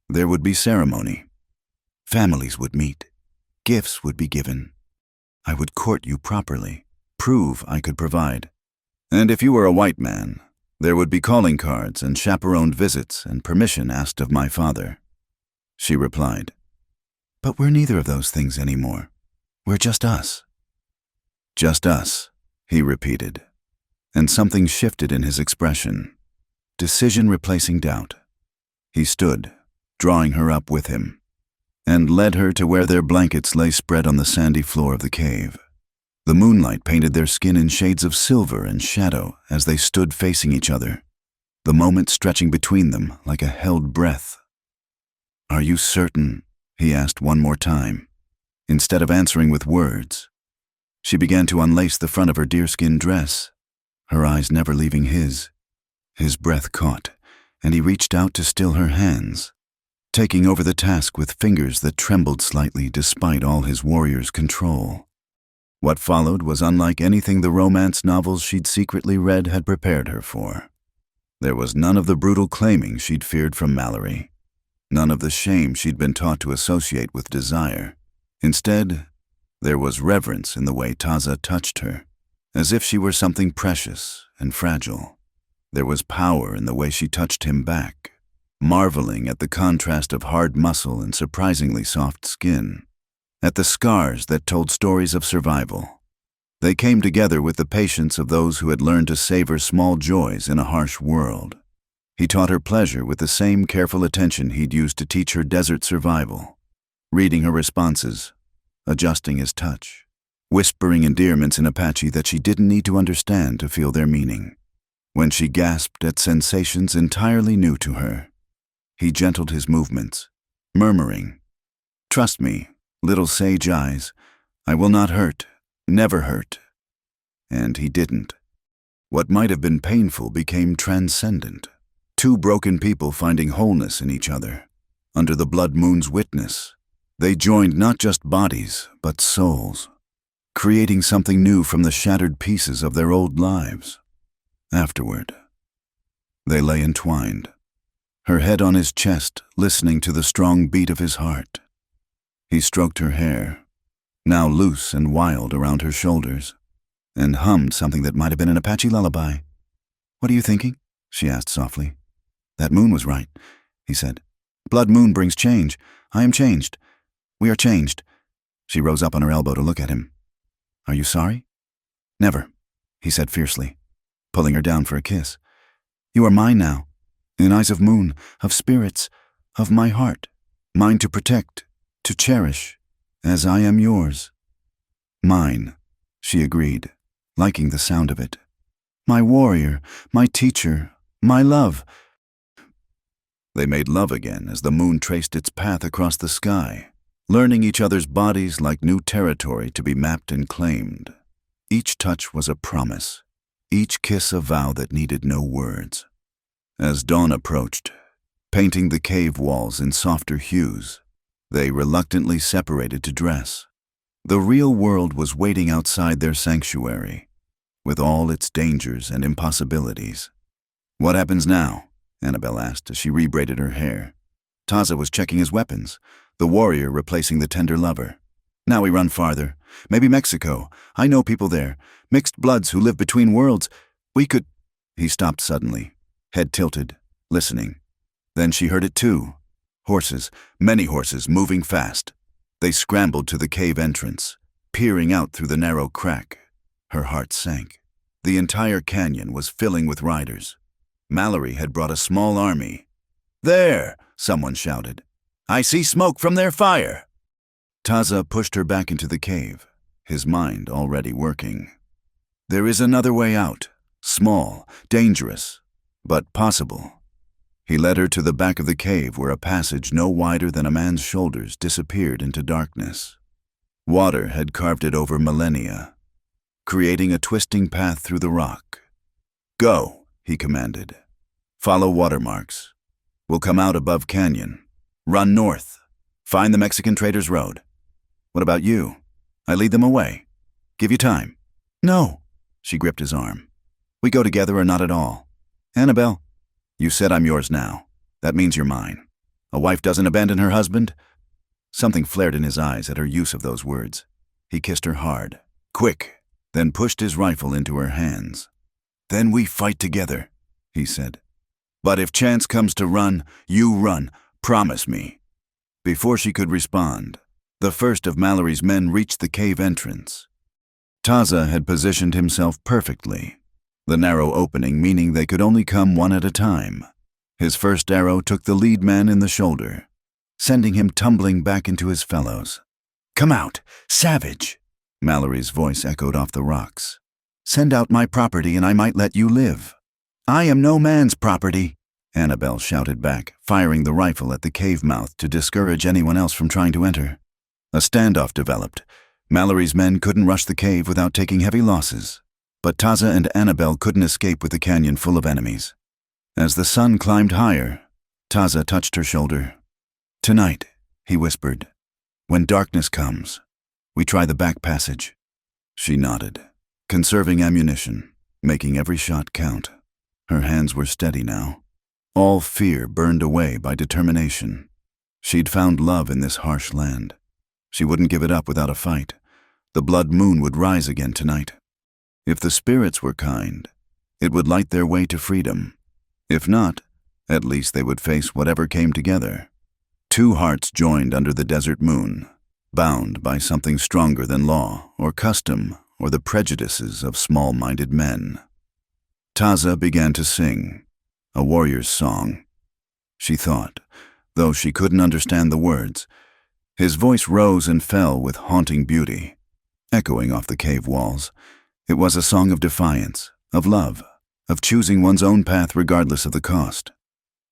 there would be ceremony. Families would meet. Gifts would be given. I would court you properly, prove I could provide. And if you were a white man, there would be calling cards and chaperoned visits and permission asked of my father. She replied, But we're neither of those things anymore. We're just us. Just us, he repeated, and something shifted in his expression. Decision replacing doubt. He stood, drawing her up with him, and led her to where their blankets lay spread on the sandy floor of the cave. The moonlight painted their skin in shades of silver and shadow as they stood facing each other, the moment stretching between them like a held breath. Are you certain? He asked one more time. Instead of answering with words, she began to unlace the front of her deerskin dress, her eyes never leaving his. His breath caught, and he reached out to still her hands, taking over the task with fingers that trembled slightly despite all his warrior's control. What followed was unlike anything the romance novels she'd secretly read had prepared her for. There was none of the brutal claiming she'd feared from Mallory, none of the shame she'd been taught to associate with desire. Instead, there was reverence in the way Taza touched her, as if she were something precious and fragile. There was power in the way she touched him back, marveling at the contrast of hard muscle and surprisingly soft skin, at the scars that told stories of survival. They came together with the patience of those who had learned to savor small joys in a harsh world. He taught her pleasure with the same careful attention he'd used to teach her desert survival, reading her responses, adjusting his touch, whispering endearments in Apache that she didn't need to understand to feel their meaning. When she gasped at sensations entirely new to her, he gentled his movements, murmuring, Trust me, little sage eyes, I will not hurt, never hurt. And he didn't. What might have been painful became transcendent. Two broken people finding wholeness in each other. Under the blood moon's witness, they joined not just bodies, but souls, creating something new from the shattered pieces of their old lives. Afterward, they lay entwined, her head on his chest, listening to the strong beat of his heart. He stroked her hair, now loose and wild around her shoulders, and hummed something that might have been an Apache lullaby. What are you thinking? She asked softly. That moon was right, he said. Blood moon brings change. I am changed. We are changed. She rose up on her elbow to look at him. Are you sorry? Never, he said fiercely, pulling her down for a kiss. You are mine now, in eyes of moon, of spirits, of my heart, mine to protect, to cherish, as I am yours. Mine, she agreed, liking the sound of it. My warrior, my teacher, my love. They made love again as the moon traced its path across the sky, learning each other's bodies like new territory to be mapped and claimed. Each touch was a promise, each kiss a vow that needed no words. As dawn approached, painting the cave walls in softer hues, they reluctantly separated to dress. The real world was waiting outside their sanctuary, with all its dangers and impossibilities. What happens now? Annabelle asked as she rebraided her hair. Taza was checking his weapons, the warrior replacing the tender lover. Now we run farther. Maybe Mexico. I know people there. Mixed bloods who live between worlds. We could... He stopped suddenly, head tilted, listening. Then she heard it too. Horses, many horses, moving fast. They scrambled to the cave entrance, peering out through the narrow crack. Her heart sank. The entire canyon was filling with riders. Mallory had brought a small army. There, someone shouted. I see smoke from their fire. Taza pushed her back into the cave, his mind already working. There is another way out, small, dangerous, but possible. He led her to the back of the cave where a passage no wider than a man's shoulders disappeared into darkness. Water had carved it over millennia, creating a twisting path through the rock. Go, he commanded. Follow watermarks. We'll come out above canyon. Run north. Find the Mexican Traders Road. What about you? I lead them away. Give you time." "No." She gripped his arm. "We go together or not at all. Annabelle, you said I'm yours now. That means you're mine. A wife doesn't abandon her husband." Something flared in his eyes at her use of those words. He kissed her hard, quick, then pushed his rifle into her hands. "Then we fight together," he said. "But if chance comes to run, you run. Promise me." Before she could respond, the first of Mallory's men reached the cave entrance. Taza had positioned himself perfectly, the narrow opening meaning they could only come one at a time. His first arrow took the lead man in the shoulder, sending him tumbling back into his fellows. "Come out, savage!" Mallory's voice echoed off the rocks. "Send out my property and I might let you live." "I am no man's property," Annabelle shouted back, firing the rifle at the cave mouth to discourage anyone else from trying to enter. A standoff developed. Mallory's men couldn't rush the cave without taking heavy losses, but Taza and Annabelle couldn't escape with the canyon full of enemies. As the sun climbed higher, Taza touched her shoulder. "Tonight," he whispered, "when darkness comes, we try the back passage." She nodded, conserving ammunition, making every shot count. Her hands were steady now, all fear burned away by determination. She'd found love in this harsh land. She wouldn't give it up without a fight. The blood moon would rise again tonight. If the spirits were kind, it would light their way to freedom. If not, at least they would face whatever came together. Two hearts joined under the desert moon, bound by something stronger than law or custom or the prejudices of small-minded men. Taza began to sing, a warrior's song. She thought, though she couldn't understand the words. His voice rose and fell with haunting beauty, echoing off the cave walls. It was a song of defiance, of love, of choosing one's own path regardless of the cost.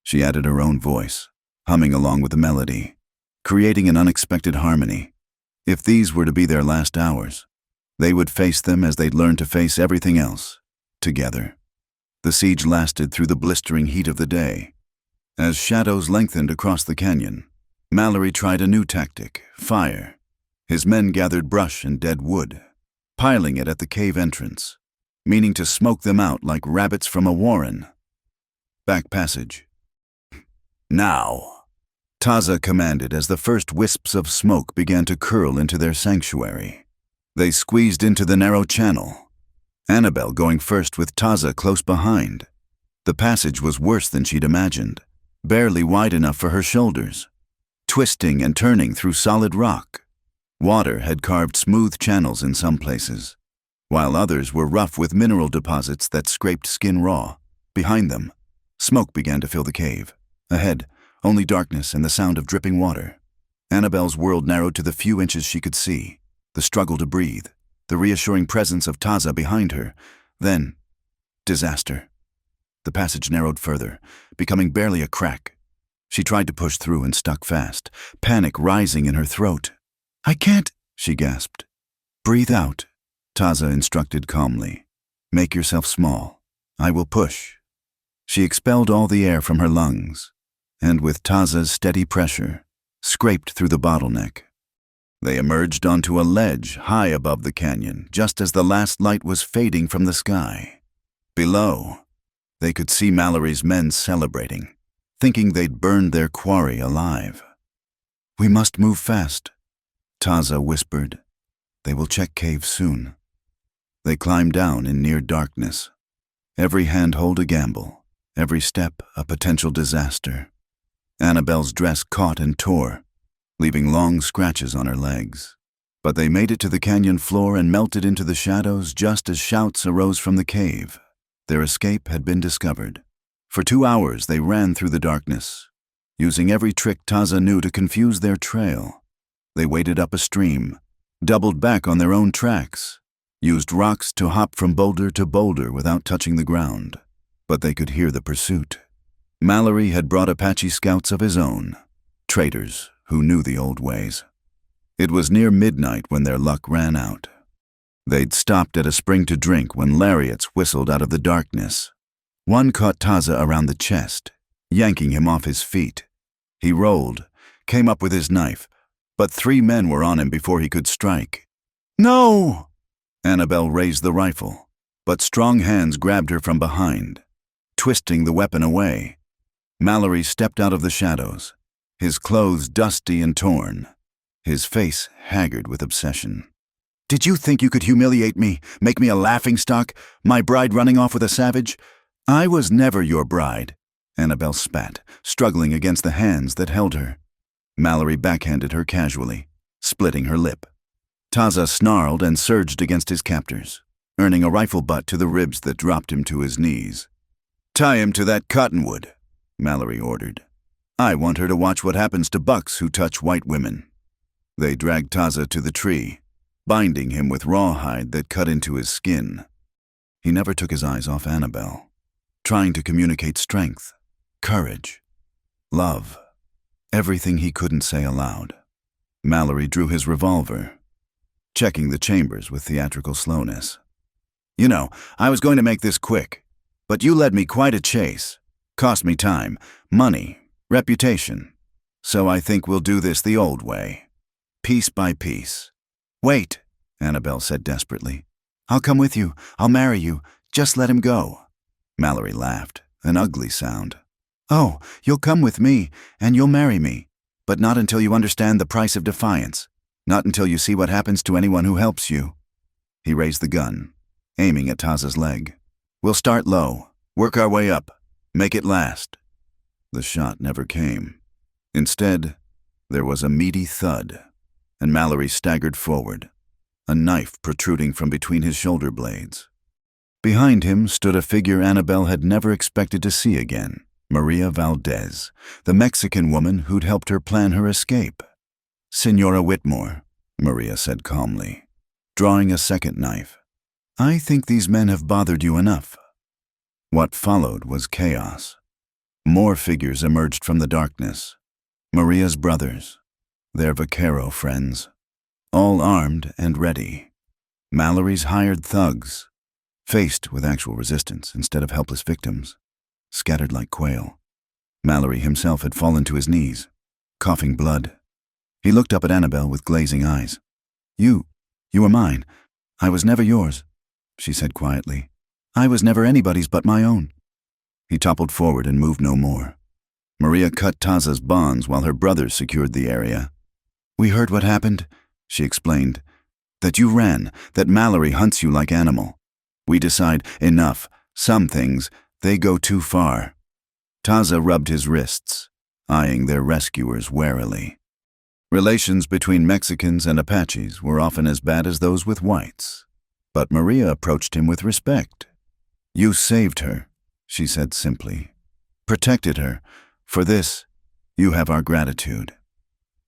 She added her own voice, humming along with the melody, creating an unexpected harmony. If these were to be their last hours, they would face them as they'd learned to face everything else, together. The siege lasted through the blistering heat of the day. As shadows lengthened across the canyon, Mallory tried a new tactic, fire. His men gathered brush and dead wood, piling it at the cave entrance, meaning to smoke them out like rabbits from a warren. Back passage. "Now," Taza commanded as the first wisps of smoke began to curl into their sanctuary. They squeezed into the narrow channel, Annabelle going first with Taza close behind. The passage was worse than she'd imagined, barely wide enough for her shoulders, twisting and turning through solid rock. Water had carved smooth channels in some places, while others were rough with mineral deposits that scraped skin raw. Behind them, smoke began to fill the cave. Ahead, only darkness and the sound of dripping water. Annabelle's world narrowed to the few inches she could see, the struggle to breathe, the reassuring presence of Taza behind her. Then, disaster. The passage narrowed further, becoming barely a crack. She tried to push through and stuck fast, panic rising in her throat. "I can't," she gasped. "Breathe out," Taza instructed calmly. "Make yourself small. I will push." She expelled all the air from her lungs, and with Taza's steady pressure, scraped through the bottleneck. They emerged onto a ledge high above the canyon, just as the last light was fading from the sky. Below, they could see Mallory's men celebrating, thinking they'd burned their quarry alive. "We must move fast," Taza whispered. "They will check cave soon." They climbed down in near darkness, every handhold a gamble, every step a potential disaster. Annabelle's dress caught and tore, leaving long scratches on her legs. But they made it to the canyon floor and melted into the shadows just as shouts arose from the cave. Their escape had been discovered. For 2 hours they ran through the darkness, using every trick Taza knew to confuse their trail. They waded up a stream, doubled back on their own tracks, used rocks to hop from boulder to boulder without touching the ground. But they could hear the pursuit. Mallory had brought Apache scouts of his own, traitors who knew the old ways. It was near midnight when their luck ran out. They'd stopped at a spring to drink when lariats whistled out of the darkness. One caught Taza around the chest, yanking him off his feet. He rolled, came up with his knife, but 3 men were on him before he could strike. "No!" Annabelle raised the rifle, but strong hands grabbed her from behind, twisting the weapon away. Mallory stepped out of the shadows, his clothes dusty and torn, his face haggard with obsession. "Did you think you could humiliate me, make me a laughingstock, my bride running off with a savage? I was never your bride," Annabelle spat, struggling against the hands that held her. Mallory backhanded her casually, splitting her lip. Taza snarled and surged against his captors, earning a rifle butt to the ribs that dropped him to his knees. "Tie him to that cottonwood," Mallory ordered. "I want her to watch what happens to bucks who touch white women." They dragged Taza to the tree, binding him with rawhide that cut into his skin. He never took his eyes off Annabelle, trying to communicate strength, courage, love, everything he couldn't say aloud. Mallory drew his revolver, checking the chambers with theatrical slowness. "You know, I was going to make this quick, but you led me quite a chase. Cost me time, money, reputation. So I think we'll do this the old way, piece by piece." "Wait," Annabelle said desperately. "I'll come with you. I'll marry you. Just let him go." Mallory laughed, an ugly sound. "Oh, you'll come with me, and you'll marry me. But not until you understand the price of defiance. Not until you see what happens to anyone who helps you." He raised the gun, aiming at Taza's leg. "We'll start low, work our way up, make it last." The shot never came. Instead, there was a meaty thud, and Mallory staggered forward, a knife protruding from between his shoulder blades. Behind him stood a figure Annabelle had never expected to see again, Maria Valdez, the Mexican woman who'd helped her plan her escape. "Senora Whitmore," Maria said calmly, drawing a second knife. "I think these men have bothered you enough." What followed was chaos. More figures emerged from the darkness. Maria's brothers, their vaquero friends, all armed and ready. Mallory's hired thugs, faced with actual resistance instead of helpless victims, scattered like quail. Mallory himself had fallen to his knees, coughing blood. He looked up at Annabelle with glazing eyes. You were mine. I was never yours," she said quietly. "I was never anybody's but my own." He toppled forward and moved no more. Maria cut Taza's bonds while her brothers secured the area. "We heard what happened," she explained. "That you ran, that Mallory hunts you like animal. We decide, enough, some things, they go too far." Taza rubbed his wrists, eyeing their rescuers warily. Relations between Mexicans and Apaches were often as bad as those with whites, but Maria approached him with respect. "You saved her," she said simply. "Protected her. For this, you have our gratitude."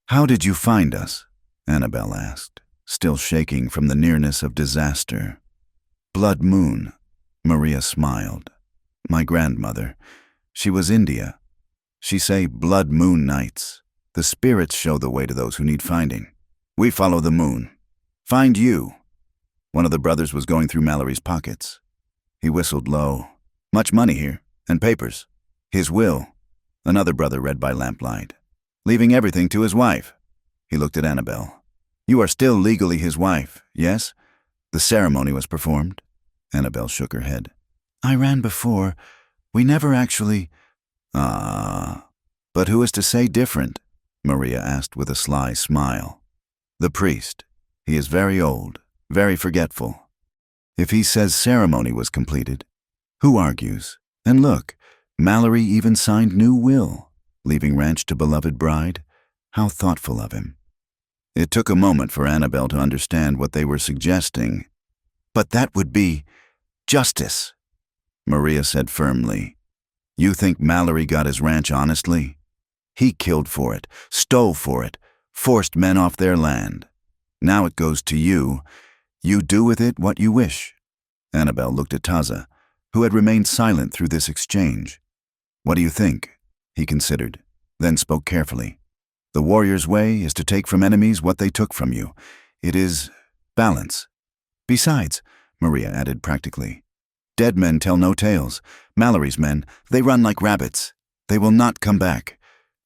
"How did you find us?" Annabelle asked, still shaking from the nearness of disaster. "Blood Moon," Maria smiled. "My grandmother. She was India. She say Blood Moon nights. The spirits show the way to those who need finding. We follow the moon. Find you." One of the brothers was going through Mallory's pockets. He whistled low. "Much money here, and papers. His will," another brother read by lamplight. "Leaving everything to his wife." He looked at Annabelle. "You are still legally his wife, yes? The ceremony was performed?" Annabelle shook her head. "I ran before. We never actually—" "Ah, but who is to say different?" Maria asked with a sly smile. "The priest. He is very old, very forgetful. If he says ceremony was completed, who argues? And look, Mallory even signed new will, leaving ranch to beloved bride. How thoughtful of him." It took a moment for Annabelle to understand what they were suggesting. "But that would be justice," Maria said firmly. "You think Mallory got his ranch honestly? He killed for it, stole for it, forced men off their land. Now it goes to you. You do with it what you wish." Annabelle looked at Taza, who had remained silent through this exchange. "What do you think?" he considered, then spoke carefully. "The warrior's way is to take from enemies what they took from you. It is balance." "Besides," Maria added practically, "dead men tell no tales. Mallory's men, they run like rabbits. They will not come back.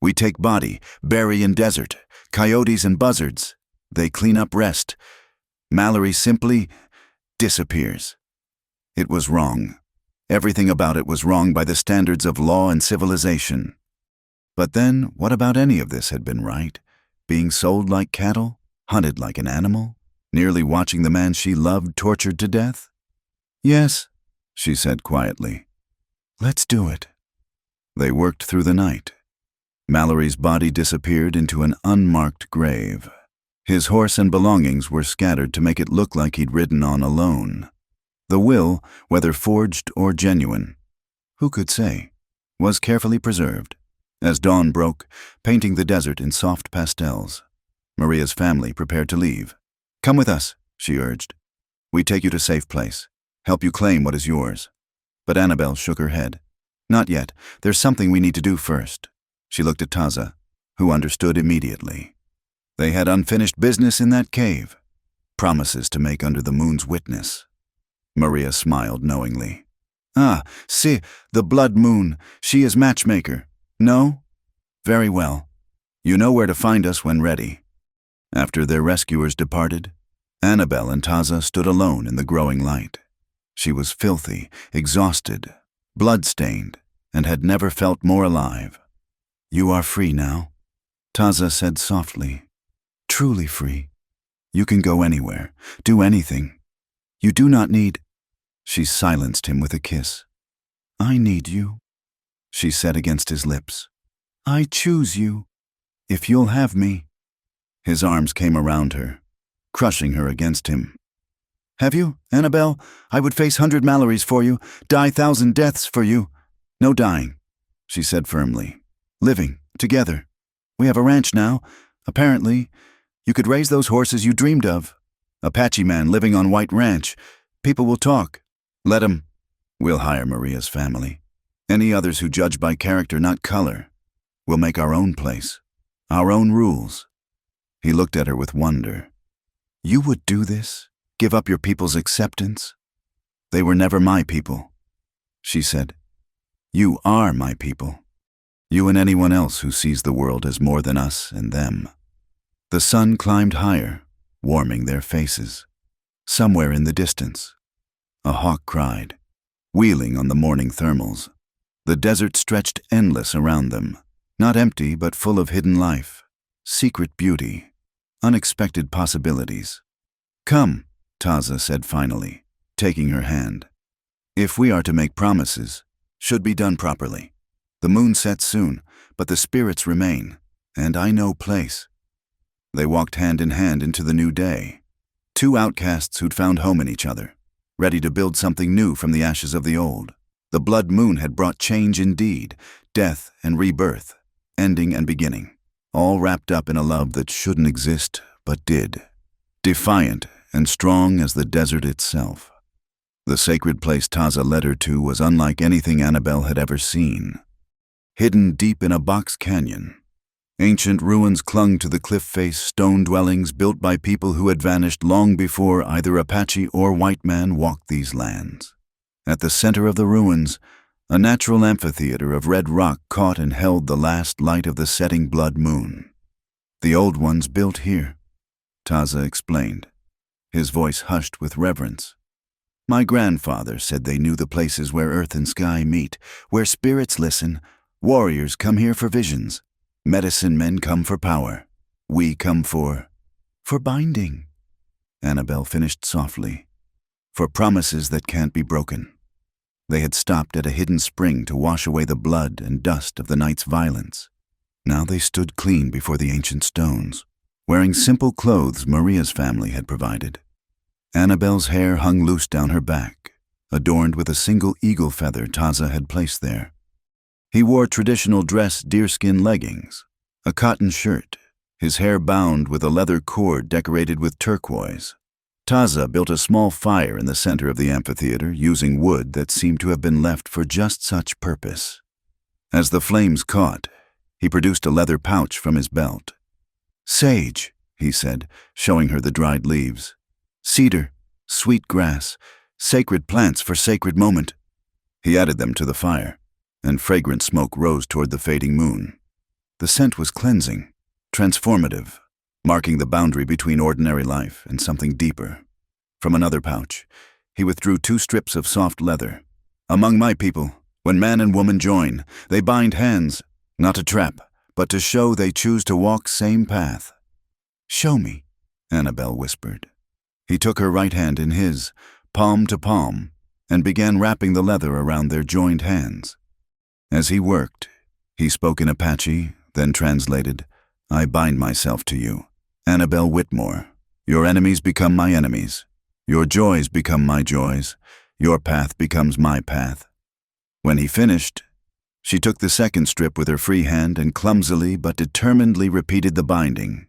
We take body, bury in desert, coyotes and buzzards. They clean up rest. Mallory simply, disappears. It was wrong. Everything about it was wrong by the standards of law and civilization. But then, what about any of this had been right? Being sold like cattle, hunted like an animal, nearly watching the man she loved tortured to death? Yes, she said quietly. Let's do it. They worked through the night. Mallory's body disappeared into an unmarked grave. His horse and belongings were scattered to make it look like he'd ridden on alone. The will, whether forged or genuine, who could say, was carefully preserved. As dawn broke, painting the desert in soft pastels, Maria's family prepared to leave. Come with us, she urged. We take you to a safe place, help you claim what is yours. But Annabelle shook her head. Not yet. There's something we need to do first. She looked at Taza, who understood immediately. They had unfinished business in that cave. Promises to make under the moon's witness. Maria smiled knowingly. Ah, see, the blood moon. She is matchmaker. No? Very well. You know where to find us when ready. After their rescuers departed, Annabelle and Taza stood alone in the growing light. She was filthy, exhausted, blood-stained, and had never felt more alive. You are free now, Taza said softly. Truly free. You can go anywhere, do anything. You do not need... She silenced him with a kiss. I need you, she said against his lips. I choose you, if you'll have me. His arms came around her, crushing her against him. Have you, Annabelle? I would face 100 Mallorys for you, die 1,000 deaths for you. No dying, she said firmly. Living, together. We have a ranch now. Apparently, you could raise those horses you dreamed of. Apache man living on White Ranch. People will talk. Let 'em. We'll hire Maria's family. Any others who judge by character, not color. We'll make our own place. Our own rules. He looked at her with wonder. You would do this? Give up your people's acceptance? They were never my people, she said. You are my people. You and anyone else who sees the world as more than us and them. The sun climbed higher, warming their faces. Somewhere in the distance, a hawk cried, wheeling on the morning thermals. The desert stretched endless around them, not empty but full of hidden life, secret beauty, unexpected possibilities. Come, Taza said finally, taking her hand. If we are to make promises, should be done properly. The moon sets soon, but the spirits remain, and I know place. They walked hand in hand into the new day, two outcasts who'd found home in each other, ready to build something new from the ashes of the old. The blood moon had brought change indeed, death and rebirth, ending and beginning, all wrapped up in a love that shouldn't exist but did, defiant and strong as the desert itself. The sacred place Taza led her to was unlike anything Annabelle had ever seen. Hidden deep in a box canyon, ancient ruins clung to the cliff-face stone dwellings built by people who had vanished long before either Apache or white man walked these lands. At the center of the ruins, a natural amphitheater of red rock caught and held the last light of the setting blood moon. The old ones built here, Taza explained, his voice hushed with reverence. My grandfather said they knew the places where earth and sky meet, where spirits listen. Warriors come here for visions. Medicine men come for power. We come for binding, Annabelle finished softly. For promises that can't be broken. They had stopped at a hidden spring to wash away the blood and dust of the night's violence. Now they stood clean before the ancient stones, wearing simple clothes Maria's family had provided. Annabelle's hair hung loose down her back, adorned with a single eagle feather Taza had placed there. He wore traditional dress deerskin leggings, a cotton shirt, his hair bound with a leather cord decorated with turquoise. Taza built a small fire in the center of the amphitheater using wood that seemed to have been left for just such purpose. As the flames caught, he produced a leather pouch from his belt. Sage, he said, showing her the dried leaves. Cedar, sweet grass, sacred plants for sacred moment. He added them to the fire, and fragrant smoke rose toward the fading moon. The scent was cleansing, transformative, marking the boundary between ordinary life and something deeper. From another pouch, he withdrew 2 strips of soft leather. "Among my people, when man and woman join, they bind hands, not to trap, but to show they choose to walk same path." "Show me," Annabelle whispered. He took her right hand in his, palm to palm, and began wrapping the leather around their joined hands. As he worked, he spoke in Apache, then translated, "I bind myself to you, Annabelle Whitmore. Your enemies become my enemies. Your joys become my joys. Your path becomes my path." When he finished, she took the second strip with her free hand and clumsily but determinedly repeated the binding.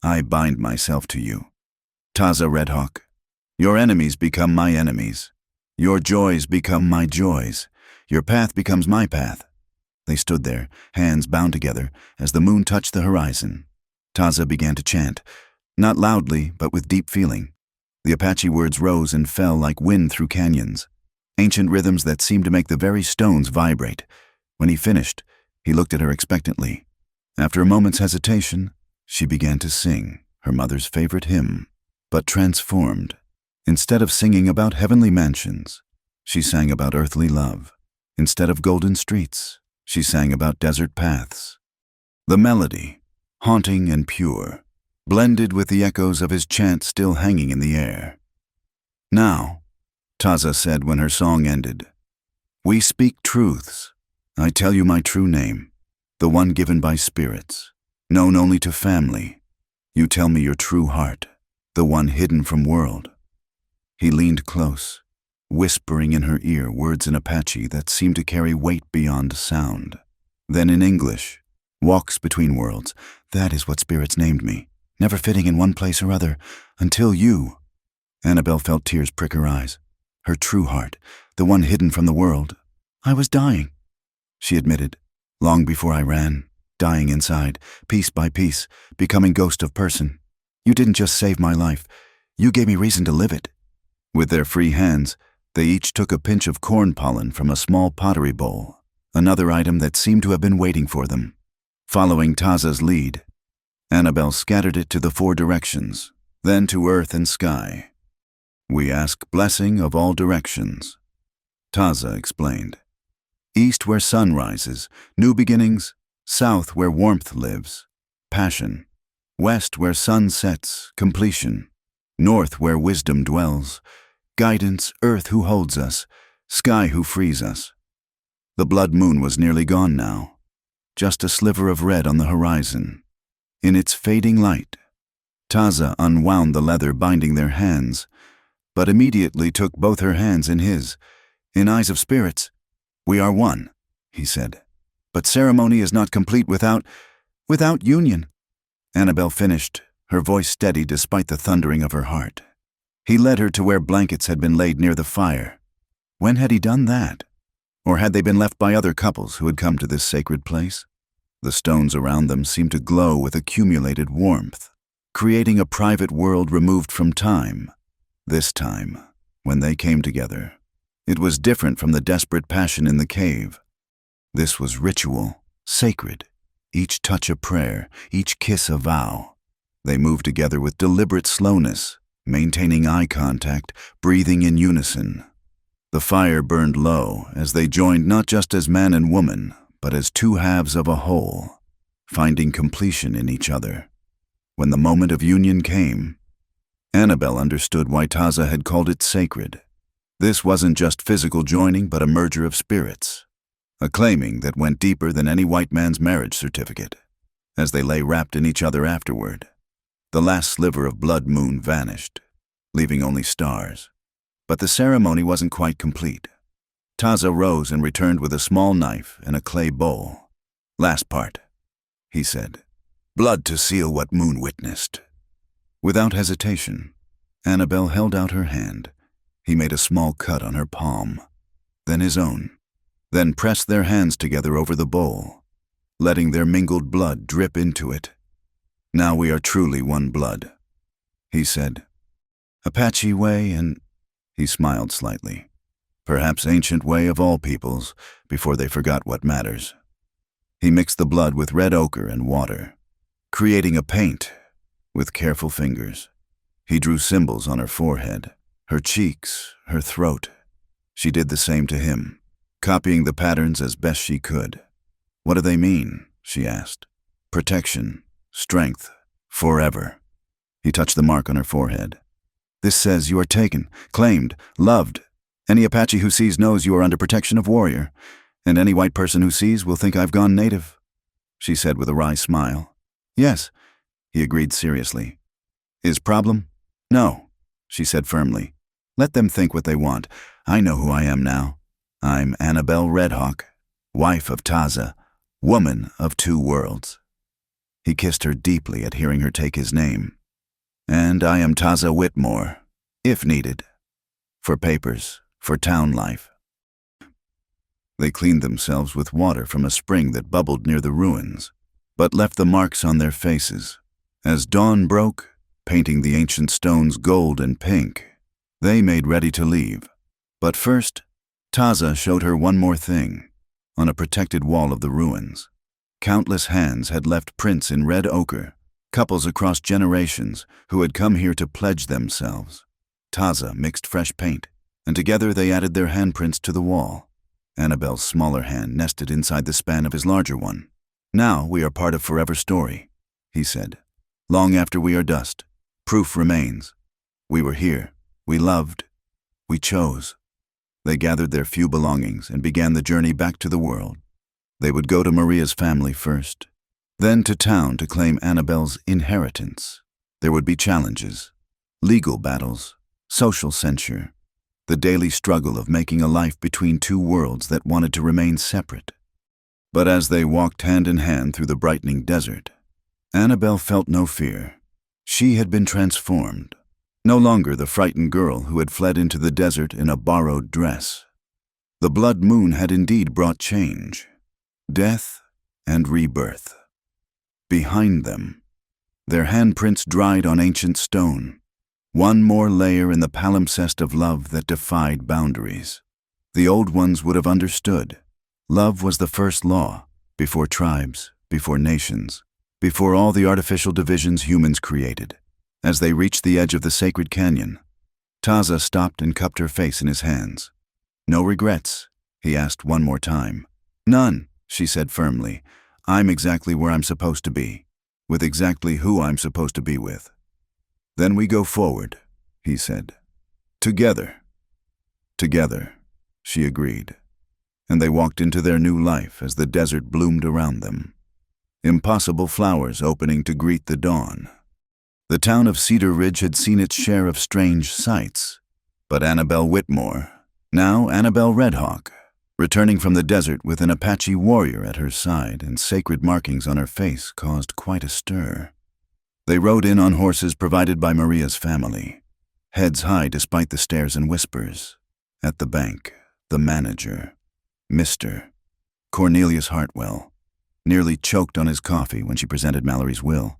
"I bind myself to you, Taza Redhawk. Your enemies become my enemies. Your joys become my joys. Your path becomes my path." They stood there, hands bound together, as the moon touched the horizon. Taza began to chant, not loudly, but with deep feeling. The Apache words rose and fell like wind through canyons, ancient rhythms that seemed to make the very stones vibrate. When he finished, he looked at her expectantly. After a moment's hesitation, she began to sing her mother's favorite hymn, but transformed. Instead of singing about heavenly mansions, she sang about earthly love. Instead of golden streets, she sang about desert paths. The melody, haunting and pure, blended with the echoes of his chant still hanging in the air. "Now," Taza said when her song ended, "we speak truths. I tell you my true name, the one given by spirits, known only to family. You tell me your true heart, the one hidden from world." He leaned close, whispering in her ear words in Apache that seemed to carry weight beyond sound. Then in English, "Walks between worlds, that is what spirits named me, never fitting in one place or other, until you." Annabelle felt tears prick her eyes. Her true heart, the one hidden from the world. "I was dying," she admitted, "long before I ran, dying inside, piece by piece, becoming ghost of person. You didn't just save my life, you gave me reason to live it." With their free hands, they each took a pinch of corn pollen from a small pottery bowl, another item that seemed to have been waiting for them. Following Taza's lead, Annabelle scattered it to the 4 directions, then to earth and sky. "We ask blessing of all directions," Taza explained. "East where sun rises, new beginnings. South where warmth lives, passion. West where sun sets, completion. North where wisdom dwells, guidance, earth who holds us, sky who frees us." The blood moon was nearly gone now, just a sliver of red on the horizon. In its fading light, Taza unwound the leather binding their hands, but immediately took both her hands in his. "In eyes of spirits, we are one," he said. "But ceremony is not complete without union." Annabelle finished, her voice steady despite the thundering of her heart. He led her to where blankets had been laid near the fire. When had he done that? Or had they been left by other couples who had come to this sacred place? The stones around them seemed to glow with accumulated warmth, creating a private world removed from time. This time, when they came together, it was different from the desperate passion in the cave. This was ritual, sacred, each touch a prayer, each kiss a vow. They moved together with deliberate slowness, maintaining eye contact, breathing in unison. The fire burned low as they joined not just as man and woman, but as 2 halves of a whole, finding completion in each other. When the moment of union came, Annabelle understood why Taza had called it sacred. This wasn't just physical joining, but a merger of spirits, a claiming that went deeper than any white man's marriage certificate. As they lay wrapped in each other afterward, the last sliver of blood moon vanished, leaving only stars. But the ceremony wasn't quite complete. Taza rose and returned with a small knife and a clay bowl. "Last part," he said. "Blood to seal what moon witnessed." Without hesitation, Annabelle held out her hand. He made a small cut on her palm, then his own, then pressed their hands together over the bowl, letting their mingled blood drip into it. "Now we are truly one blood," he said. "Apache way and—" he smiled slightly. "Perhaps ancient way of all peoples, before they forgot what matters." He mixed the blood with red ochre and water, creating a paint with careful fingers. He drew symbols on her forehead, Her cheeks, her throat. She did the same to him, copying the patterns as best she could. "What do they mean?" she asked. "Protection, strength, forever." He touched the mark on her forehead. "This says you are taken, claimed, loved. Any Apache who sees knows you are under protection of warrior, and any white person who sees will think I've gone native," she said with a wry smile. "Yes," he agreed seriously. "Is problem?" "No," she said firmly. "Let them think what they want. I know who I am now. I'm Annabelle Redhawk, wife of Taza, woman of two worlds." He kissed her deeply at hearing her take his name. "And I am Taza Whitmore, if needed. For papers, for town life." They cleaned themselves with water from a spring that bubbled near the ruins, but left the marks on their faces. As dawn broke, painting the ancient stones gold and pink, they made ready to leave. But first, Taza showed her one more thing. On a protected wall of the ruins, countless hands had left prints in red ochre, couples across generations who had come here to pledge themselves. Taza mixed fresh paint, and together they added their handprints to the wall. Annabelle's smaller hand nested inside the span of his larger one. "Now we are part of forever story," he said. "Long after we are dust, proof remains. We were here, we loved, we chose." They gathered their few belongings and began the journey back to the world. They would go to Maria's family first, then to town to claim Annabelle's inheritance. There would be challenges, legal battles, social censure, the daily struggle of making a life between two worlds that wanted to remain separate. But as they walked hand in hand through the brightening desert, Annabelle felt no fear. She had been transformed. No longer the frightened girl who had fled into the desert in a borrowed dress. The blood moon had indeed brought change, death and rebirth. Behind them, their handprints dried on ancient stone, one more layer in the palimpsest of love that defied boundaries. The old ones would have understood. Love was the first law, before tribes, before nations, before all the artificial divisions humans created. As they reached the edge of the sacred canyon, Taza stopped and cupped her face in his hands. "No regrets?" he asked one more time. "None," she said firmly. "I'm exactly where I'm supposed to be, with exactly who I'm supposed to be with." "Then we go forward," he said. "Together." "Together," she agreed. And they walked into their new life as the desert bloomed around them. Impossible flowers opening to greet the dawn. The town of Cedar Ridge had seen its share of strange sights, but Annabelle Whitmore, now Annabelle Redhawk, returning from the desert with an Apache warrior at her side and sacred markings on her face, caused quite a stir. They rode in on horses provided by Maria's family, heads high despite the stares and whispers. At the bank, the manager, Mr. Cornelius Hartwell, nearly choked on his coffee when she presented Mallory's will.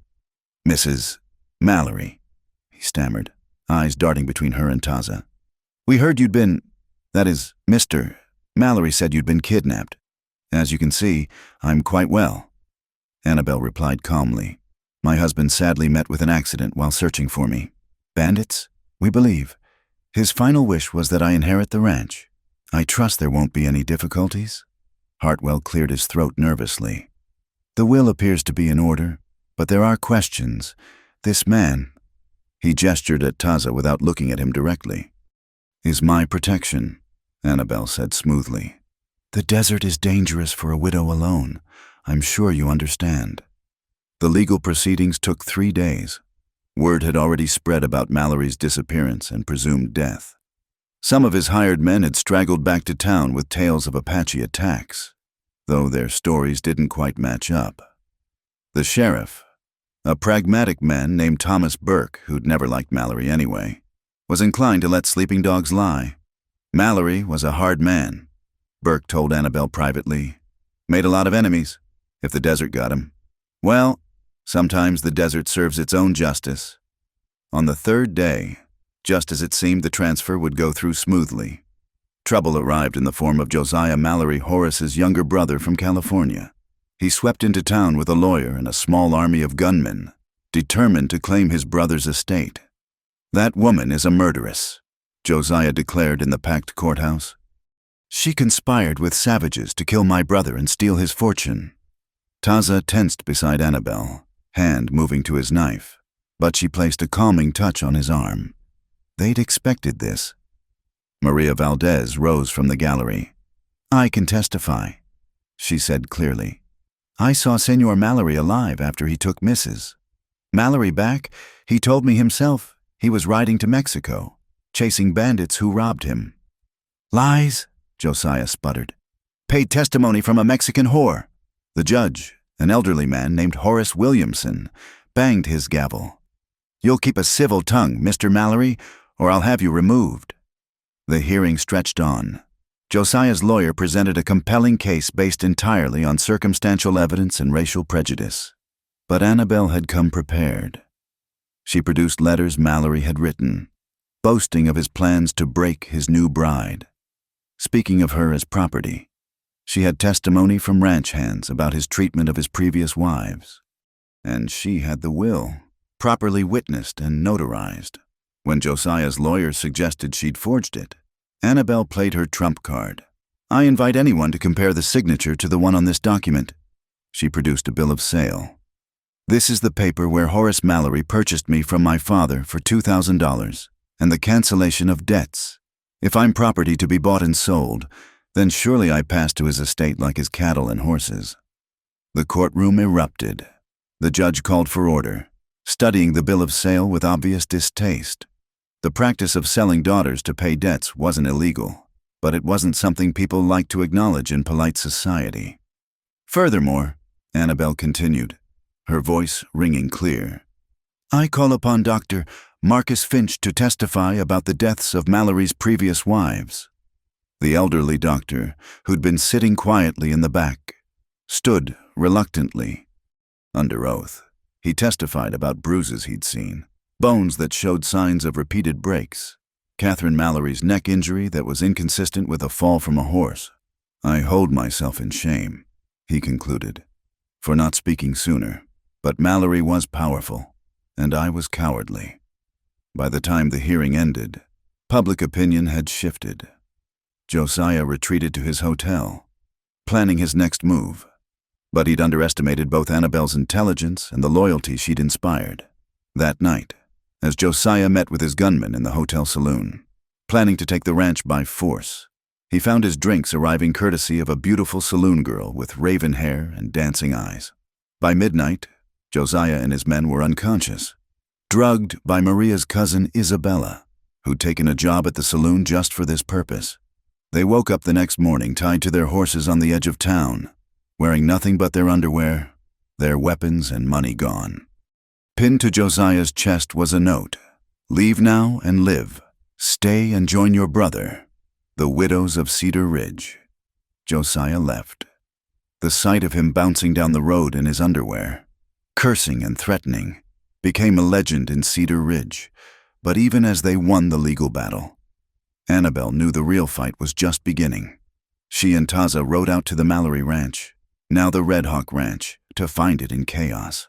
"Mrs. Mallory," he stammered, eyes darting between her and Taza. "We heard you'd been, that is, Mr. Mallory said you'd been kidnapped. As you can see, I'm quite well." Annabelle replied calmly. "My husband sadly met with an accident while searching for me. Bandits, we believe. His final wish was that I inherit the ranch. I trust there won't be any difficulties." Hartwell cleared his throat nervously. "The will appears to be in order, but there are questions. This man," he gestured at Taza without looking at him directly, "is my protection," Annabelle said smoothly. "The desert is dangerous for a widow alone. I'm sure you understand." The legal proceedings took 3 days. Word had already spread about Mallory's disappearance and presumed death. Some of his hired men had straggled back to town with tales of Apache attacks, though their stories didn't quite match up. The sheriff, a pragmatic man named Thomas Burke, who'd never liked Mallory anyway, was inclined to let sleeping dogs lie. Mallory was a hard man, Burke told Annabelle privately. Made a lot of enemies, if the desert got him. Well, sometimes the desert serves its own justice. On the 3rd day, just as it seemed the transfer would go through smoothly, trouble arrived in the form of Josiah Mallory Horace's younger brother from California. He swept into town with a lawyer and a small army of gunmen, determined to claim his brother's estate. "That woman is a murderess," Josiah declared in the packed courthouse. "She conspired with savages to kill my brother and steal his fortune." Taza tensed beside Annabelle, hand moving to his knife, but she placed a calming touch on his arm. They'd expected this. Maria Valdez rose from the gallery. "I can testify," she said clearly. "I saw Senor Mallory alive after he took Mrs. Mallory back. He told me himself he was riding to Mexico, chasing bandits who robbed him." "Lies," Josiah sputtered. "Paid testimony from a Mexican whore." The judge, an elderly man named Horace Williamson, banged his gavel. "You'll keep a civil tongue, Mr. Mallory, or I'll have you removed." The hearing stretched on. Josiah's lawyer presented a compelling case based entirely on circumstantial evidence and racial prejudice. But Annabelle had come prepared. She produced letters Mallory had written, boasting of his plans to break his new bride. Speaking of her as property, she had testimony from ranch hands about his treatment of his previous wives. And she had the will, properly witnessed and notarized. When Josiah's lawyer suggested she'd forged it, Annabelle played her trump card. "I invite anyone to compare the signature to the one on this document." She produced a bill of sale. "This is the paper where Horace Mallory purchased me from my father for $2,000 and the cancellation of debts. If I'm property to be bought and sold, then surely I pass to his estate like his cattle and horses." The courtroom erupted. The judge called for order, studying the bill of sale with obvious distaste. The practice of selling daughters to pay debts wasn't illegal, but it wasn't something people liked to acknowledge in polite society. "Furthermore," Annabelle continued, her voice ringing clear, "I call upon Dr. Marcus Finch to testify about the deaths of Mallory's previous wives." The elderly doctor, who'd been sitting quietly in the back, stood reluctantly. Under oath, he testified about bruises he'd seen, bones that showed signs of repeated breaks, Catherine Mallory's neck injury that was inconsistent with a fall from a horse. "I hold myself in shame," he concluded, "for not speaking sooner, but Mallory was powerful, and I was cowardly." By the time the hearing ended, public opinion had shifted. Josiah retreated to his hotel, planning his next move, but he'd underestimated both Annabelle's intelligence and the loyalty she'd inspired. That night, as Josiah met with his gunman in the hotel saloon, planning to take the ranch by force, he found his drinks arriving courtesy of a beautiful saloon girl with raven hair and dancing eyes. By midnight, Josiah and his men were unconscious, drugged by Maria's cousin Isabella, who'd taken a job at the saloon just for this purpose. They woke up the next morning tied to their horses on the edge of town, wearing nothing but their underwear, their weapons and money gone. Pinned to Josiah's chest was a note, "Leave now and live. Stay and join your brother, the widows of Cedar Ridge." Josiah left. The sight of him bouncing down the road in his underwear, cursing and threatening, became a legend in Cedar Ridge. But even as they won the legal battle, Annabelle knew the real fight was just beginning. She and Taza rode out to the Mallory Ranch, now the Red Hawk Ranch, to find it in chaos.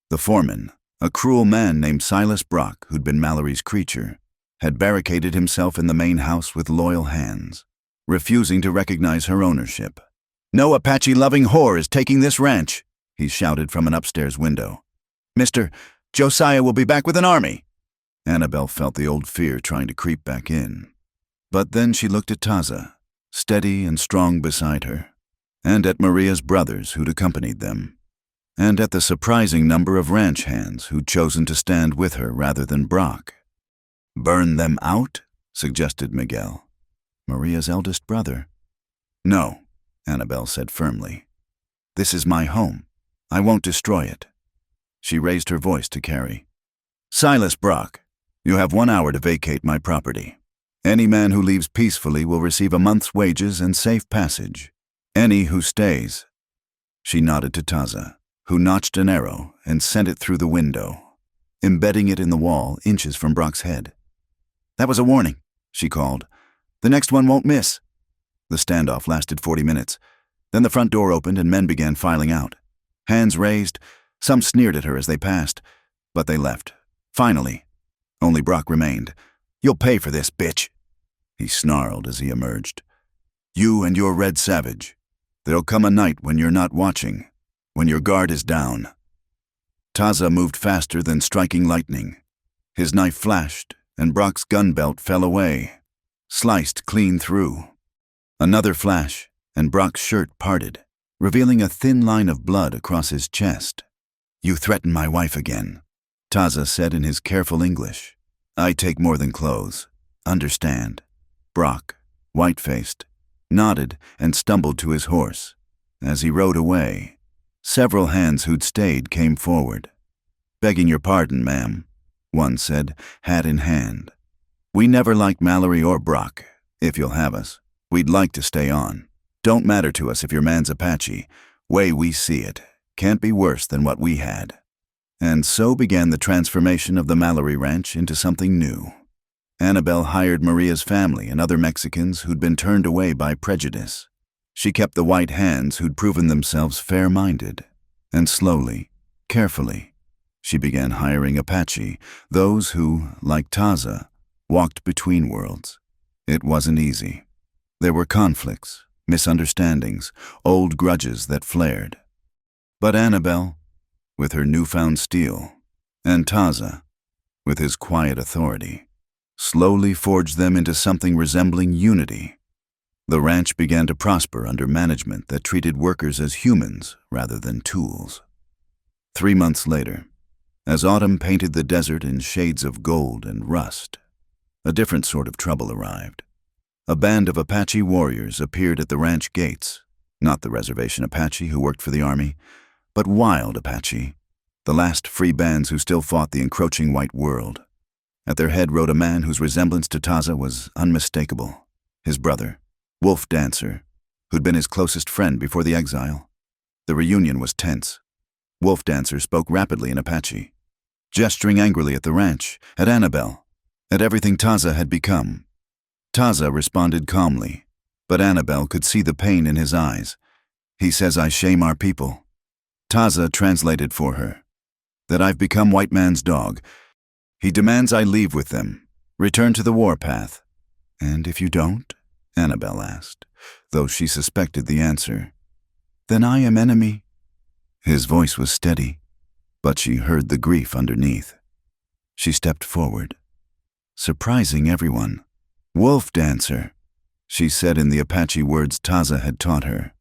The foreman, a cruel man named Silas Brock, who'd been Mallory's creature, had barricaded himself in the main house with loyal hands, refusing to recognize her ownership. "No Apache-loving whore is taking this ranch," he shouted from an upstairs window. "Mr. Josiah will be back with an army." Annabelle felt the old fear trying to creep back in. But then she looked at Taza, steady and strong beside her, and at Maria's brothers who'd accompanied them, and at the surprising number of ranch hands who'd chosen to stand with her rather than Brock. "Burn them out?" suggested Miguel, Maria's eldest brother. "No," Annabelle said firmly. "This is my home. I won't destroy it." She raised her voice to Carrie. "Silas Brock, you have 1 hour to vacate my property. Any man who leaves peacefully will receive a month's wages and safe passage. Any who stays." She nodded to Taza, who notched an arrow and sent it through the window, embedding it in the wall inches from Brock's head. "That was a warning," she called. "The next one won't miss." The standoff lasted 40 minutes. Then the front door opened and men began filing out. Hands raised, some sneered at her as they passed, but they left. Finally, only Brock remained, You'll pay for this, bitch, he snarled as he emerged. You and your red savage. There'll come a night when you're not watching, when your guard is down. Taza moved faster than striking lightning. His knife flashed, and Brock's gun belt fell away, sliced clean through. Another flash, and Brock's shirt parted, revealing a thin line of blood across his chest. You threaten my wife again, Taza said in his careful English. I take more than clothes. Understand. Brock, white-faced, nodded and stumbled to his horse. As he rode away, several hands who'd stayed came forward. Begging your pardon, ma'am, one said, hat in hand. We never liked Mallory or Brock. If you'll have us, we'd like to stay on. Don't matter to us if your man's Apache. Way we see it, can't be worse than what we had. And so began the transformation of the Mallory Ranch into something new. Annabelle hired Maria's family and other Mexicans who'd been turned away by prejudice. She kept the white hands who'd proven themselves fair-minded. And slowly, carefully, she began hiring Apache, those who, like Taza, walked between worlds. It wasn't easy. There were conflicts, misunderstandings, old grudges that flared. But Annabelle, with her newfound steel, and Taza, with his quiet authority, slowly forged them into something resembling unity. The ranch began to prosper under management that treated workers as humans rather than tools. 3 months later, as autumn painted the desert in shades of gold and rust, a different sort of trouble arrived. A band of Apache warriors appeared at the ranch gates, not the reservation Apache who worked for the army, but wild Apache, the last free bands who still fought the encroaching white world. At their head rode a man whose resemblance to Taza was unmistakable, his brother, Wolf Dancer, who'd been his closest friend before the exile. The reunion was tense. Wolf Dancer spoke rapidly in Apache, gesturing angrily at the ranch, at Annabelle, at everything Taza had become. Taza responded calmly, but Annabelle could see the pain in his eyes. He says I shame our people. Taza translated for her, that I've become white man's dog. He demands I leave with them, return to the warpath. And if you don't? Annabelle asked, though she suspected the answer. Then I am enemy. His voice was steady, but she heard the grief underneath. She stepped forward, surprising everyone. Wolf Dancer, she said in the Apache words Taza had taught her.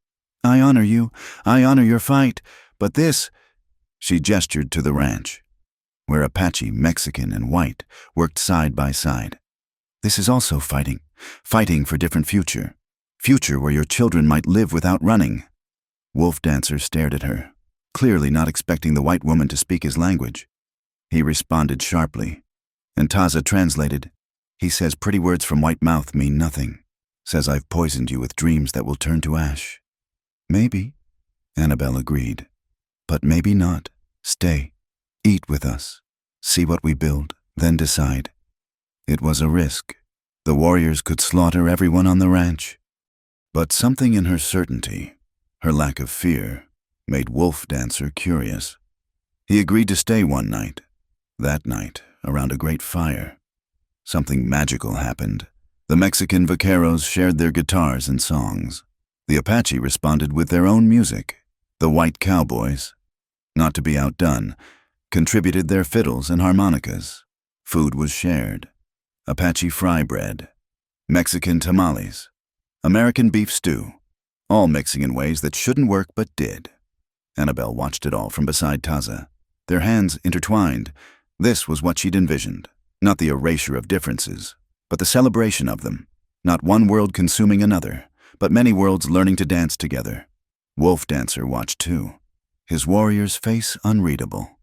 I honor you, I honor your fight, but this, she gestured to the ranch, where Apache, Mexican, and white worked side by side. This is also fighting, fighting for different future where your children might live without running. Wolf Dancer stared at her, clearly not expecting the white woman to speak his language. He responded sharply, and Taza translated. He says pretty words from white mouth mean nothing. Says I've poisoned you with dreams that will turn to ash. Maybe, Annabelle agreed. But maybe not. Stay. Eat with us. See what we build, then decide. It was a risk. The warriors could slaughter everyone on the ranch. But something in her certainty, her lack of fear, made Wolf Dancer curious. He agreed to stay one night. That night, around a great fire. Something magical happened. The Mexican vaqueros shared their guitars and songs. The Apache responded with their own music. The white cowboys, not to be outdone, contributed their fiddles and harmonicas. Food was shared. Apache fry bread, Mexican tamales, American beef stew, all mixing in ways that shouldn't work but did. Annabelle watched it all from beside Taza, their hands intertwined. This was what she'd envisioned. Not the erasure of differences, but the celebration of them. Not one world consuming another, but many worlds learning to dance together. Wolf Dancer watched too, his warrior's face unreadable.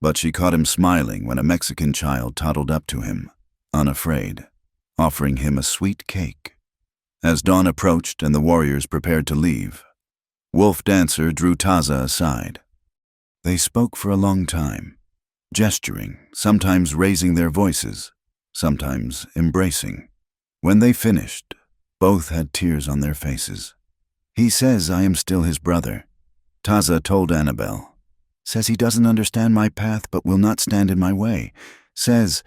But she caught him smiling when a Mexican child toddled up to him, unafraid, offering him a sweet cake. As dawn approached and the warriors prepared to leave, Wolf Dancer drew Taza aside. They spoke for a long time, gesturing, sometimes raising their voices, sometimes embracing. When they finished, both had tears on their faces. He says I am still his brother, Taza told Annabelle. Says he doesn't understand my path but will not stand in my way. Says,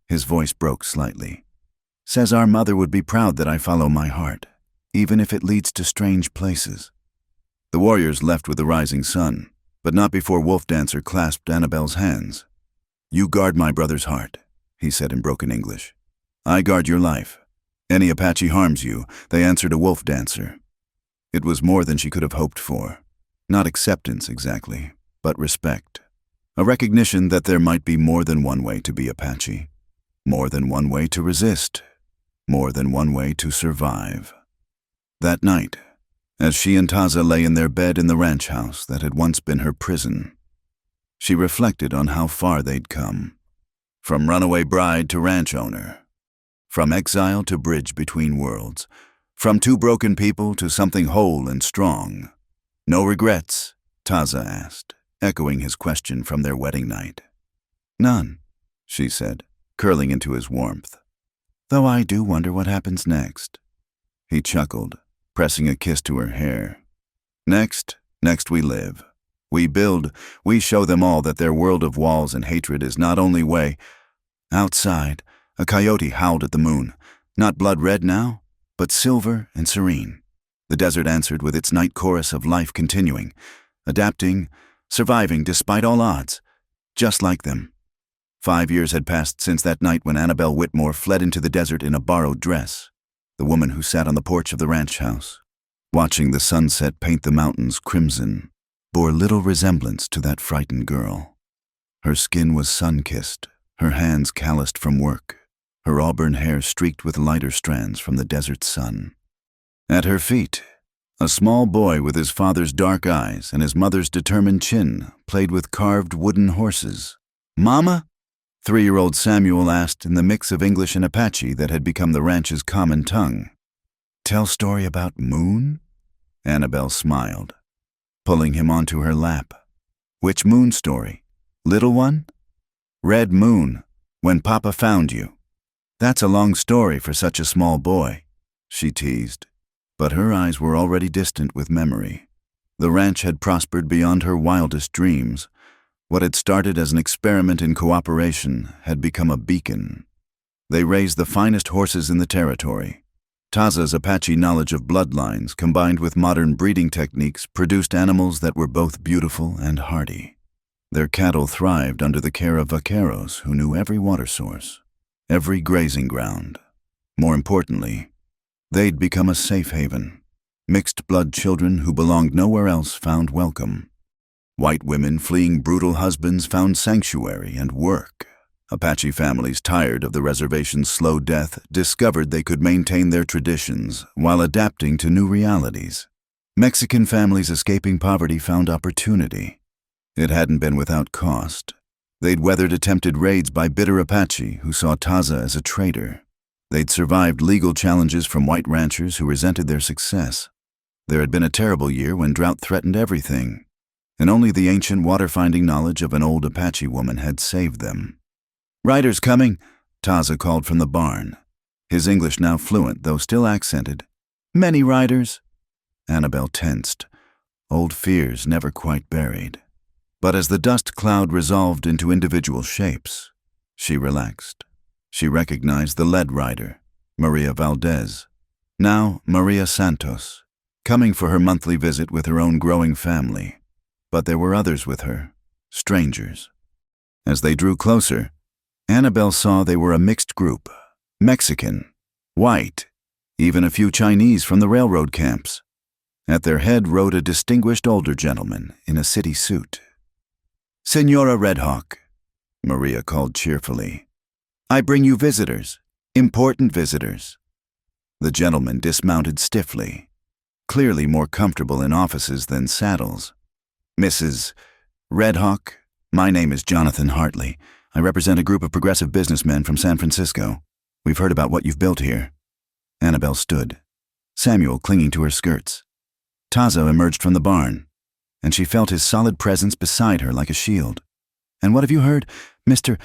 his voice broke slightly, Says our mother would be proud that I follow my heart, even if it leads to strange places. The warriors left with the rising sun, but not before Wolf Dancer clasped Annabelle's hands. You guard my brother's heart, he said in broken English. I guard your life. Any Apache harms you, they answer to Wolf Dancer. It was more than she could have hoped for. Not acceptance exactly, but respect. A recognition that there might be more than one way to be Apache. More than one way to resist. More than one way to survive. That night, as she and Taza lay in their bed in the ranch house that had once been her prison, she reflected on how far they'd come. From runaway bride to ranch owner. From exile to bridge between worlds. From two broken people to something whole and strong. No regrets? Taza asked, echoing his question from their wedding night. None, she said, curling into his warmth. Though I do wonder what happens next. He chuckled, pressing a kiss to her hair. Next we live. We build, we show them all that their world of walls and hatred is not only way. Outside, a coyote howled at the moon, not blood red now, but silver and serene. The desert answered with its night chorus of life continuing, adapting, surviving despite all odds, just like them. 5 years had passed since that night when Annabelle Whitmore fled into the desert in a borrowed dress, the woman who sat on the porch of the ranch house, watching the sunset paint the mountains crimson, bore little resemblance to that frightened girl. Her skin was sun-kissed, her hands calloused from work, her auburn hair streaked with lighter strands from the desert sun. At her feet, a small boy with his father's dark eyes and his mother's determined chin played with carved wooden horses. Mama? 3-year-old Samuel asked in the mix of English and Apache that had become the ranch's common tongue. Tell story about moon? Annabelle smiled, pulling him onto her lap. Which moon story? Little one? Red moon, when Papa found you. That's a long story for such a small boy, she teased. But her eyes were already distant with memory. The ranch had prospered beyond her wildest dreams. What had started as an experiment in cooperation had become a beacon. They raised the finest horses in the territory. Taza's Apache knowledge of bloodlines combined with modern breeding techniques produced animals that were both beautiful and hardy. Their cattle thrived under the care of vaqueros who knew every water source, every grazing ground. More importantly, they'd become a safe haven. Mixed-blood children who belonged nowhere else found welcome. White women fleeing brutal husbands found sanctuary and work. Apache families tired of the reservation's slow death discovered they could maintain their traditions while adapting to new realities. Mexican families escaping poverty found opportunity. It hadn't been without cost. They'd weathered attempted raids by bitter Apache who saw Taza as a traitor. They'd survived legal challenges from white ranchers who resented their success. There had been a terrible year when drought threatened everything, and only the ancient water-finding knowledge of an old Apache woman had saved them. Riders coming, Taza called from the barn, his English now fluent though still accented. Many riders. Annabelle tensed, old fears never quite buried. But as the dust cloud resolved into individual shapes, she relaxed. She recognized the lead rider, Maria Valdez, now Maria Santos, coming for her monthly visit with her own growing family. But there were others with her, strangers. As they drew closer, Annabelle saw they were a mixed group, Mexican, white, even a few Chinese from the railroad camps. At their head rode a distinguished older gentleman in a city suit. Senora Redhawk, Maria called cheerfully. I bring you visitors, important visitors. The gentleman dismounted stiffly, clearly more comfortable in offices than saddles. Mrs. Redhawk, my name is Jonathan Hartley. I represent a group of progressive businessmen from San Francisco. We've heard about what you've built here. Annabelle stood, Samuel clinging to her skirts. Taza emerged from the barn, and she felt his solid presence beside her like a shield. And what have you heard, Mr.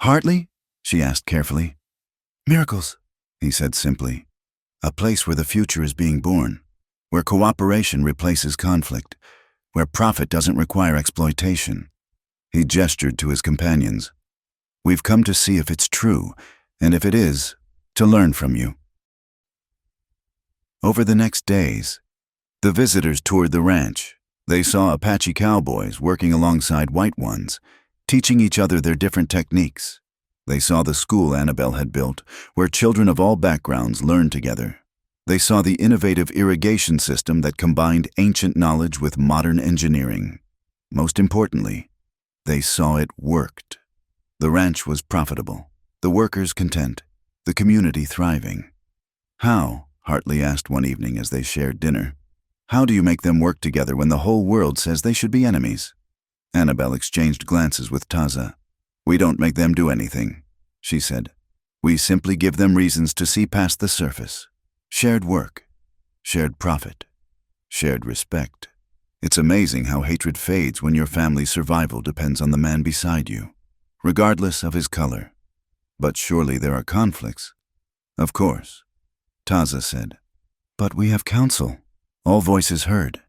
Hartley? She asked carefully. Miracles, he said simply. A place where the future is being born, where cooperation replaces conflict, where profit doesn't require exploitation. He gestured to his companions. We've come to see if it's true, and if it is, to learn from you. Over the next days, the visitors toured the ranch. They saw Apache cowboys working alongside white ones, teaching each other their different techniques. They saw the school Annabelle had built, where children of all backgrounds learned together. They saw the innovative irrigation system that combined ancient knowledge with modern engineering. Most importantly, they saw it worked. The ranch was profitable, the workers content, the community thriving. "How?" Hartley asked one evening as they shared dinner. "How do you make them work together when the whole world says they should be enemies?" Annabelle exchanged glances with Taza. "We don't make them do anything," she said. "We simply give them reasons to see past the surface. Shared work, shared profit, shared respect. It's amazing how hatred fades when your family's survival depends on the man beside you, regardless of his color. But surely there are conflicts." "Of course," Taza said. "But we have counsel." All voices heard.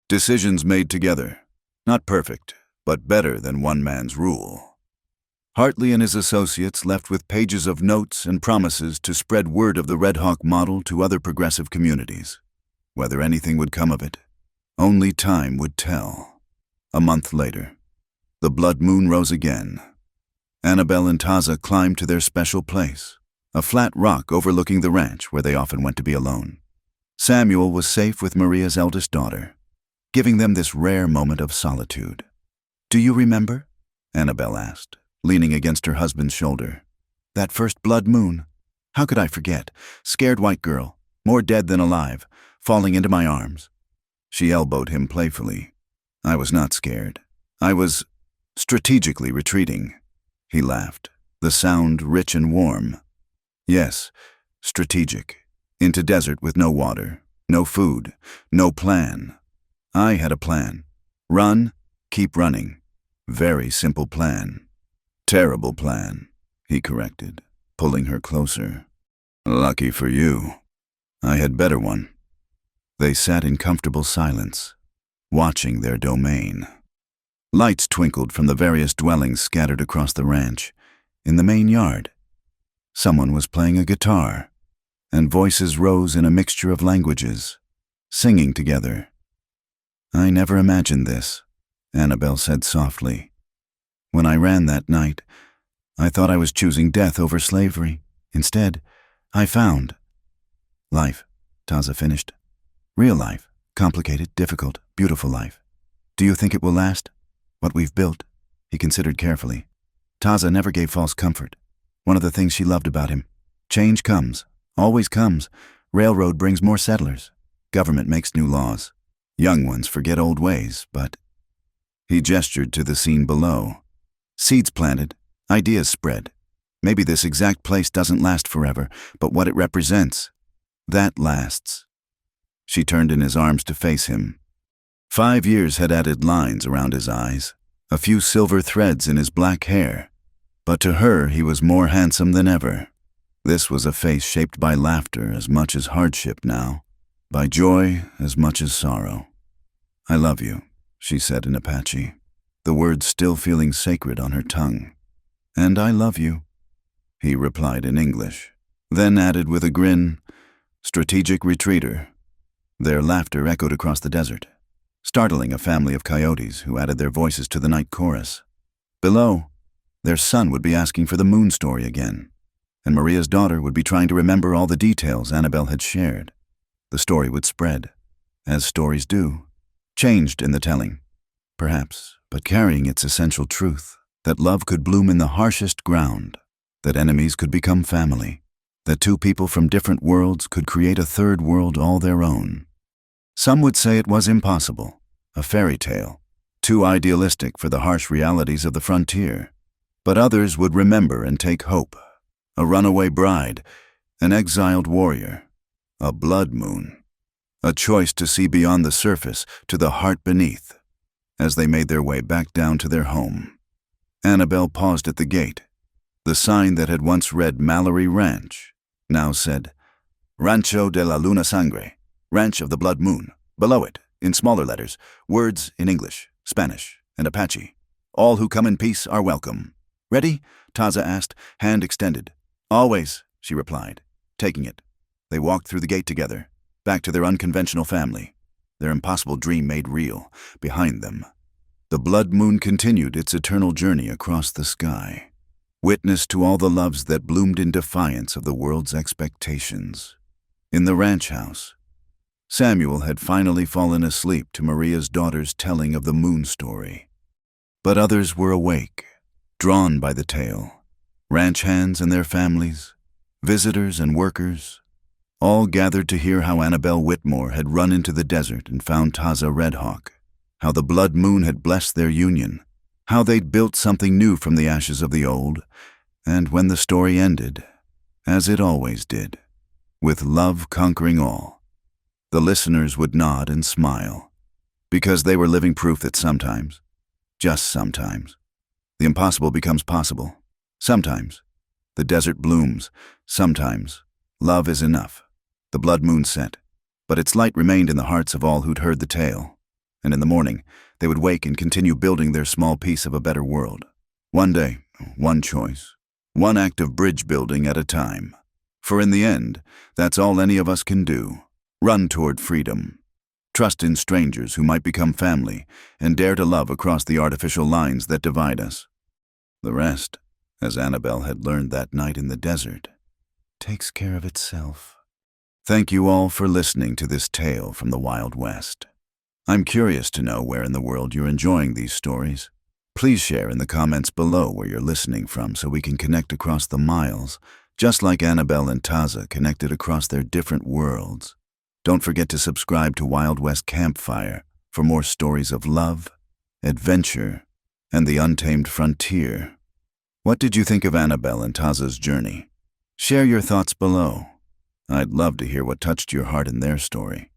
"Decisions made together. Not perfect, but better than one man's rule." Hartley and his associates left with pages of notes and promises to spread word of the Red Hawk model to other progressive communities. Whether anything would come of it, only time would tell. A month later, the blood moon rose again. Annabelle and Taza climbed to their special place, a flat rock overlooking the ranch where they often went to be alone. Samuel was safe with Maria's eldest daughter, giving them this rare moment of solitude. "Do you remember?" Annabelle asked, leaning against her husband's shoulder. "That first blood moon? How could I forget? Scared white girl, more dead than alive, falling into my arms." She elbowed him playfully. "I was not scared. I was strategically retreating." He laughed, the sound rich and warm. "Yes, strategic. Into desert with no water, no food, no plan. I had a plan. Run, keep running. Very simple plan." "Terrible plan," he corrected, pulling her closer. "Lucky for you. I had better one." They sat in comfortable silence, watching their domain. Lights twinkled from the various dwellings scattered across the ranch. In the main yard, someone was playing a guitar, and voices rose in a mixture of languages, singing together. "I never imagined this," Annabelle said softly. "When I ran that night, I thought I was choosing death over slavery. Instead, I found life," Taza finished. "Real life, complicated, difficult, beautiful life. Do you think it will last? What we've built?" He considered carefully. Taza never gave false comfort. One of the things she loved about him. Change comes. Always comes. Railroad brings more settlers. Government makes new laws. Young ones forget old ways, but... He gestured to the scene below. Seeds planted, ideas spread. Maybe this exact place doesn't last forever, but what it represents, that lasts. She turned in his arms to face him. 5 years had added lines around his eyes, a few silver threads in his black hair, but to her he was more handsome than ever. This was a face shaped by laughter as much as hardship now, by joy as much as sorrow. "I love you," she said in Apache, the words still feeling sacred on her tongue. "And I love you," he replied in English, then added with a grin, "Strategic retreater." Their laughter echoed across the desert, startling a family of coyotes who added their voices to the night chorus. Below, their son would be asking for the moon story again, and Maria's daughter would be trying to remember all the details Annabelle had shared. The story would spread, as stories do, changed in the telling, perhaps, but carrying its essential truth, that love could bloom in the harshest ground, that enemies could become family, that two people from different worlds could create a third world all their own. Some would say it was impossible, a fairy tale, too idealistic for the harsh realities of the frontier, but others would remember and take hope. A runaway bride, an exiled warrior, a blood moon, a choice to see beyond the surface to the heart beneath, as they made their way back down to their home. Annabelle paused at the gate. The sign that had once read Mallory Ranch now said Rancho de la Luna Sangre, Ranch of the Blood Moon. Below it, in smaller letters, words in English, Spanish, and Apache. "All who come in peace are welcome." "Ready?" Taza asked, hand extended. "Always," she replied, taking it. They walked through the gate together, back to their unconventional family, their impossible dream made real, behind them. The blood moon continued its eternal journey across the sky, witness to all the loves that bloomed in defiance of the world's expectations. In the ranch house, Samuel had finally fallen asleep to Maria's daughter's telling of the moon story. But others were awake, drawn by the tale. Ranch hands and their families, visitors and workers, all gathered to hear how Annabelle Whitmore had run into the desert and found Taza Redhawk, how the blood moon had blessed their union, how they'd built something new from the ashes of the old, and when the story ended, as it always did, with love conquering all, the listeners would nod and smile, because they were living proof that sometimes, just sometimes, the impossible becomes possible. Sometimes, the desert blooms. Sometimes, love is enough. The blood moon set, but its light remained in the hearts of all who'd heard the tale, and in the morning, they would wake and continue building their small piece of a better world. One day, one choice, one act of bridge building at a time. For in the end, that's all any of us can do. Run toward freedom. Trust in strangers who might become family, and dare to love across the artificial lines that divide us. The rest, as Annabelle had learned that night in the desert, takes care of itself. Thank you all for listening to this tale from the Wild West. I'm curious to know where in the world you're enjoying these stories. Please share in the comments below where you're listening from so we can connect across the miles, just like Annabelle and Taza connected across their different worlds. Don't forget to subscribe to Wild West Campfire for more stories of love, adventure, and the untamed frontier. What did you think of Annabelle and Taza's journey? Share your thoughts below. I'd love to hear what touched your heart in their story.